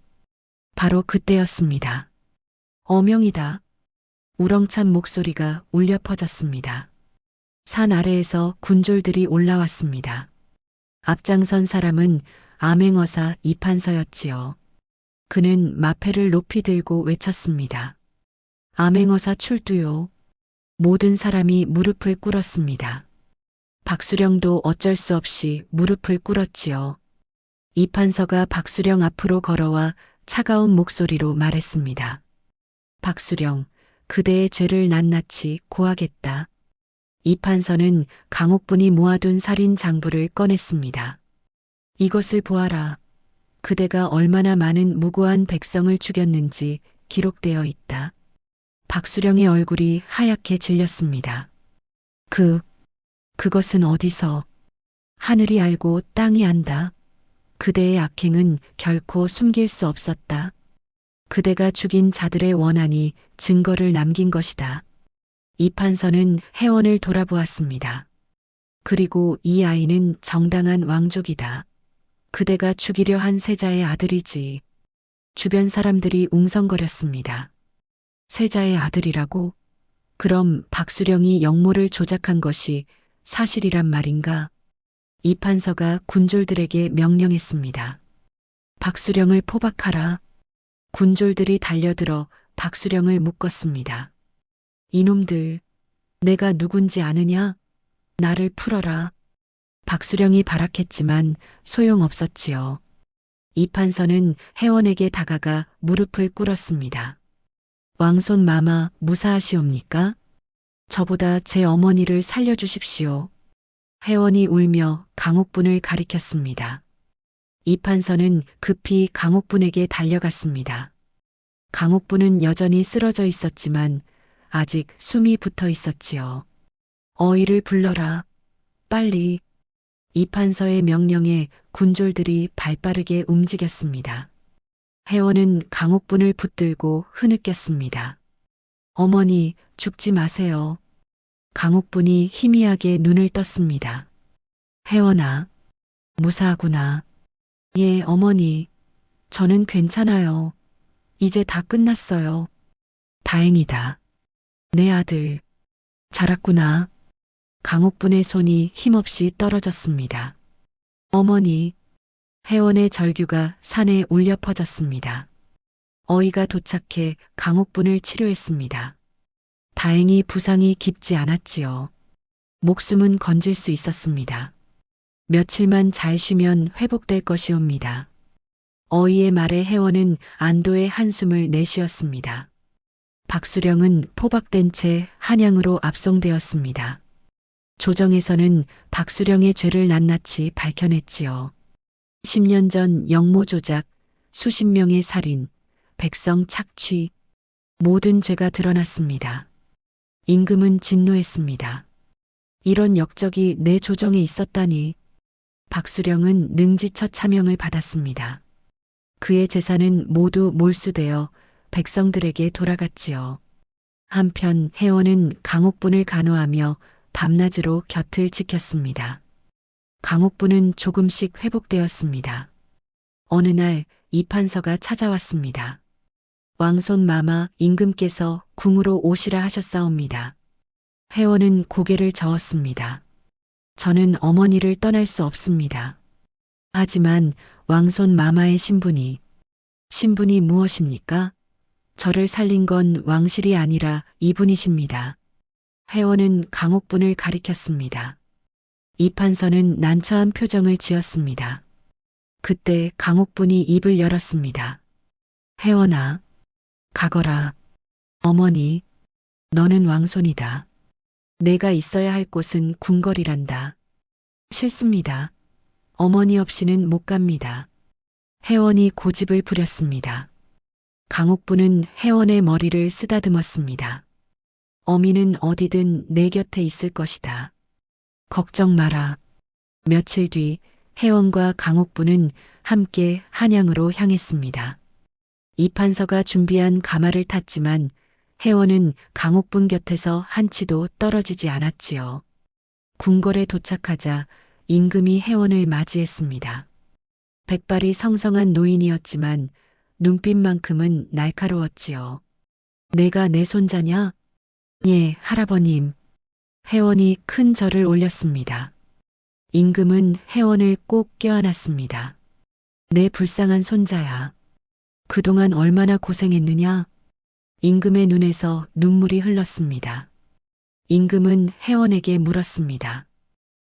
A: 바로 그때였습니다. 어명이다. 우렁찬 목소리가 울려 퍼졌습니다. 산 아래에서 군졸들이 올라왔습니다. 앞장선 사람은 암행어사 이판서였지요. 그는 마패를 높이 들고 외쳤습니다. 암행어사 출두요. 모든 사람이 무릎을 꿇었습니다. 박수령도 어쩔 수 없이 무릎을 꿇었지요. 이판서가 박수령 앞으로 걸어와 차가운 목소리로 말했습니다. 박수령, 그대의 죄를 낱낱이 고하겠다. 이판서는 강옥분이 모아둔 살인 장부를 꺼냈습니다. 이것을 보아라. 그대가 얼마나 많은 무고한 백성을 죽였는지 기록되어 있다. 박수령의 얼굴이 하얗게 질렸습니다. 그것은 어디서? 하늘이 알고 땅이 안다. 그대의 악행은 결코 숨길 수 없었다. 그대가 죽인 자들의 원한이 증거를 남긴 것이다. 이판서는 혜원을 돌아보았습니다. 그리고 이 아이는 정당한 왕족이다. 그대가 죽이려 한 세자의 아들이지. 주변 사람들이 웅성거렸습니다. 세자의 아들이라고? 그럼 박수령이 역모를 조작한 것이 사실이란 말인가? 이판서가 군졸들에게 명령했습니다. 박수령을 포박하라. 군졸들이 달려들어 박수령을 묶었습니다. 이놈들, 내가 누군지 아느냐? 나를 풀어라. 박수령이 발악했지만 소용없었지요. 이판서는 혜원에게 다가가 무릎을 꿇었습니다. 왕손 마마 무사하시옵니까? 저보다 제 어머니를 살려주십시오. 혜원이 울며 강옥분을 가리켰습니다. 이판서는 급히 강옥분에게 달려갔습니다. 강옥분은 여전히 쓰러져 있었지만 아직 숨이 붙어 있었지요. 어이를 불러라. 빨리. 이판서의 명령에 군졸들이 발빠르게 움직였습니다. 혜원은 강옥분을 붙들고 흐느꼈습니다. 어머니, 죽지 마세요. 강옥분이 희미하게 눈을 떴습니다. 혜원아, 무사하구나. 예, 어머니. 저는 괜찮아요. 이제 다 끝났어요. 다행이다. 내 아들. 자랐구나. 강옥분의 손이 힘없이 떨어졌습니다. 어머니. 혜원의 절규가 산에 울려 퍼졌습니다. 어이가 도착해 강옥분을 치료했습니다. 다행히 부상이 깊지 않았지요. 목숨은 건질 수 있었습니다. 며칠만 잘 쉬면 회복될 것이옵니다. 어이의 말에 혜원은 안도의 한숨을 내쉬었습니다. 박수령은 포박된 채 한양으로 압송되었습니다. 조정에서는 박수령의 죄를 낱낱이 밝혀냈지요. 10년 전 영모 조작, 수십 명의 살인, 백성 착취, 모든 죄가 드러났습니다. 임금은 진노했습니다. 이런 역적이 내 조정에 있었다니. 박수령은 능지처 차명을 받았습니다. 그의 재산은 모두 몰수되어 백성들에게 돌아갔지요. 한편 혜원은 강옥분을 간호하며 밤낮으로 곁을 지켰습니다. 강옥분은 조금씩 회복되었습니다. 어느 날 이판서가 찾아왔습니다. 왕손 마마 임금께서 궁으로 오시라 하셨사옵니다. 혜원은 고개를 저었습니다. 저는 어머니를 떠날 수 없습니다. 하지만 왕손 마마의 신분이 무엇입니까? 저를 살린 건 왕실이 아니라 이분이십니다. 혜원은 강옥분을 가리켰습니다. 이판서는 난처한 표정을 지었습니다. 그때 강옥분이 입을 열었습니다. 혜원아, 가거라. 어머니, 너는 왕손이다. 내가 있어야 할 곳은 궁궐이란다. 싫습니다. 어머니 없이는 못 갑니다. 혜원이 고집을 부렸습니다. 강옥분은 혜원의 머리를 쓰다듬었습니다. 어미는 어디든 내 곁에 있을 것이다. 걱정 마라. 며칠 뒤 혜원과 강옥분은 함께 한양으로 향했습니다. 이판서가 준비한 가마를 탔지만 혜원은 강옥분 곁에서 한치도 떨어지지 않았지요. 궁궐에 도착하자 임금이 혜원을 맞이했습니다. 백발이 성성한 노인이었지만 눈빛만큼은 날카로웠지요. 내가 내 손자냐? 예, 할아버님. 혜원이 큰 절을 올렸습니다. 임금은 혜원을 꼭 껴안았습니다. 내 불쌍한 손자야. 그동안 얼마나 고생했느냐? 임금의 눈에서 눈물이 흘렀습니다. 임금은 혜원에게 물었습니다.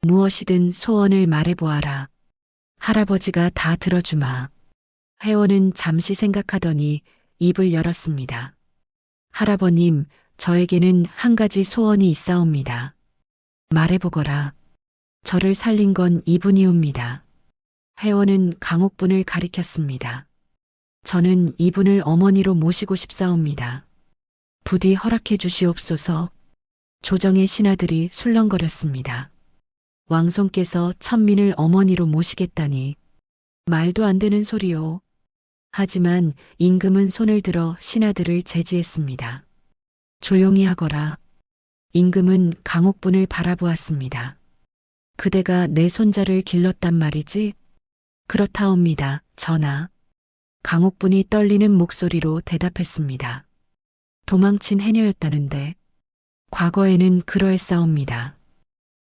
A: 무엇이든 소원을 말해보아라. 할아버지가 다 들어주마. 혜원은 잠시 생각하더니 입을 열었습니다. 할아버님, 저에게는 한 가지 소원이 있사옵니다. 말해보거라. 저를 살린 건 이분이옵니다. 혜원은 강옥분을 가리켰습니다. 저는 이분을 어머니로 모시고 싶사옵니다. 부디 허락해 주시옵소서. 조정의 신하들이 술렁거렸습니다. 왕손께서 천민을 어머니로 모시겠다니. 말도 안 되는 소리요. 하지만 임금은 손을 들어 신하들을 제지했습니다. 조용히 하거라. 임금은 강옥분을 바라보았습니다. 그대가 내 손자를 길렀단 말이지? 그렇다옵니다, 전하. 강옥분이 떨리는 목소리로 대답했습니다. 도망친 해녀였다는데 과거에는 그러했사옵니다.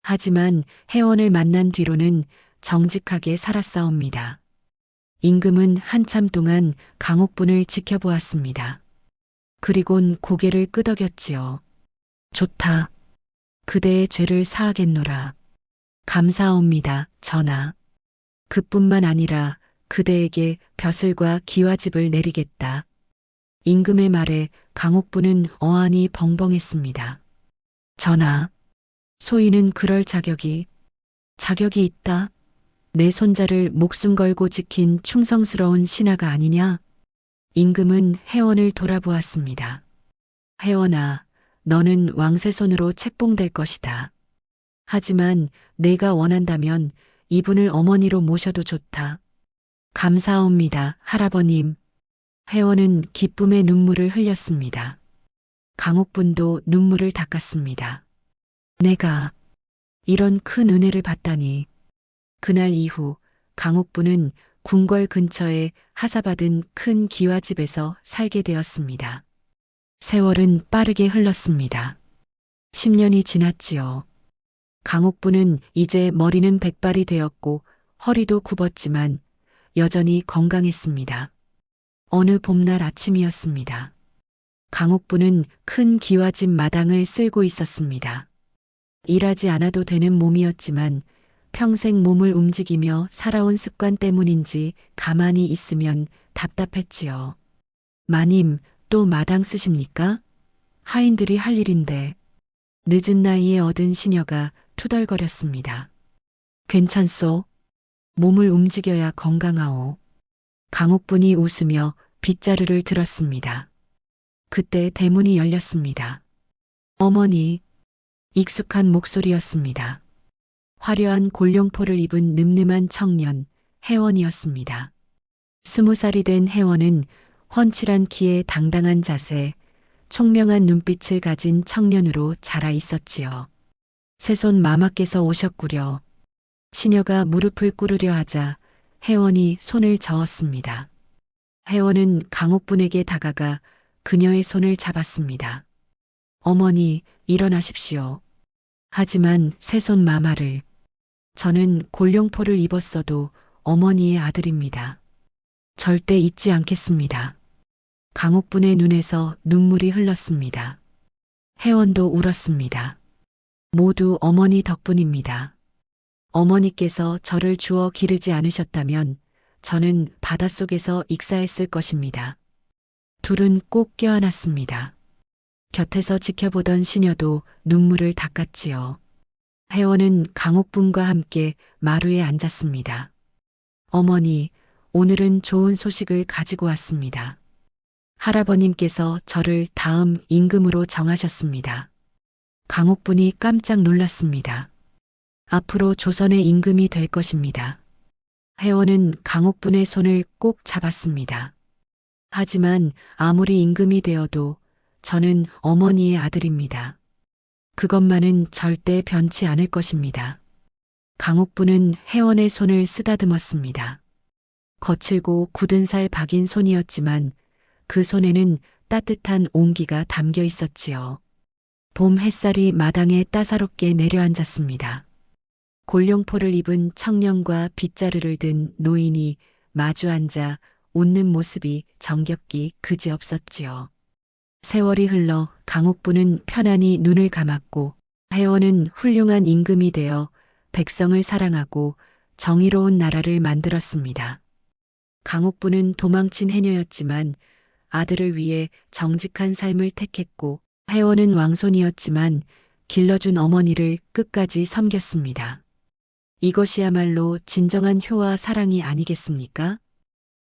A: 하지만 혜원을 만난 뒤로는 정직하게 살았사옵니다. 임금은 한참 동안 강옥분을 지켜보았습니다. 그리곤 고개를 끄덕였지요. 좋다. 그대의 죄를 사하겠노라. 감사옵니다, 전하. 그뿐만 아니라 그대에게 벼슬과 기와집을 내리겠다. 임금의 말에 강옥분은 어안이 벙벙했습니다. 전하, 소인은 그럴 자격이 있다. 내 손자를 목숨 걸고 지킨 충성스러운 신하가 아니냐? 임금은 혜원을 돌아보았습니다. 혜원아, 너는 왕세 손으로 책봉될 것이다. 하지만 내가 원한다면 이분을 어머니로 모셔도 좋다. 감사옵니다, 할아버님. 혜원은 기쁨의 눈물을 흘렸습니다. 강옥분도 눈물을 닦았습니다. 내가 이런 큰 은혜를 받다니. 그날 이후 강옥분은 궁궐 근처에 하사받은 큰 기와집에서 살게 되었습니다. 세월은 빠르게 흘렀습니다. 10년이 지났지요. 강옥부는 이제 머리는 백발이 되었고 허리도 굽었지만 여전히 건강했습니다. 어느 봄날 아침이었습니다. 강옥부는 큰 기와집 마당을 쓸고 있었습니다. 일하지 않아도 되는 몸이었지만 평생 몸을 움직이며 살아온 습관 때문인지 가만히 있으면 답답했지요. 마님, 또 마당 쓰십니까? 하인들이 할 일인데. 늦은 나이에 얻은 시녀가 투덜거렸습니다. 괜찮소? 몸을 움직여야 건강하오. 강옥분이 웃으며 빗자루를 들었습니다. 그때 대문이 열렸습니다. 어머니, 익숙한 목소리였습니다. 화려한 골룡포를 입은 늠름한 청년, 혜원이었습니다. 20살이 된 혜원은 훤칠한 키에 당당한 자세, 총명한 눈빛을 가진 청년으로 자라 있었지요. 새손 마마께서 오셨구려. 시녀가 무릎을 꿇으려 하자 혜원이 손을 저었습니다. 혜원은 강옥분에게 다가가 그녀의 손을 잡았습니다. 어머니, 일어나십시오. 하지만 새손 마마를. 저는 골룡포를 입었어도 어머니의 아들입니다. 절대 잊지 않겠습니다. 강옥분의 눈에서 눈물이 흘렀습니다. 혜원도 울었습니다. 모두 어머니 덕분입니다. 어머니께서 저를 주워 기르지 않으셨다면 저는 바닷속에서 익사했을 것입니다. 둘은 꼭 껴안았습니다. 곁에서 지켜보던 시녀도 눈물을 닦았지요. 혜원은 강옥분과 함께 마루에 앉았습니다. 어머니, 오늘은 좋은 소식을 가지고 왔습니다. 할아버님께서 저를 다음 임금으로 정하셨습니다. 강옥분이 깜짝 놀랐습니다. 앞으로 조선의 임금이 될 것입니다. 혜원은 강옥분의 손을 꼭 잡았습니다. 하지만 아무리 임금이 되어도 저는 어머니의 아들입니다. 그것만은 절대 변치 않을 것입니다. 강옥분은 혜원의 손을 쓰다듬었습니다. 거칠고 굳은 살 박인 손이었지만 그 손에는 따뜻한 온기가 담겨 있었지요. 봄 햇살이 마당에 따사롭게 내려앉았습니다. 골룡포를 입은 청년과 빗자루를 든 노인이 마주 앉아 웃는 모습이 정겹기 그지없었지요. 세월이 흘러 강옥부는 편안히 눈을 감았고 혜원은 훌륭한 임금이 되어 백성을 사랑하고 정의로운 나라를 만들었습니다. 강옥부는 도망친 해녀였지만 아들을 위해 정직한 삶을 택했고 혜원은 왕손이었지만 길러준 어머니를 끝까지 섬겼습니다. 이것이야말로 진정한 효와 사랑이 아니겠습니까?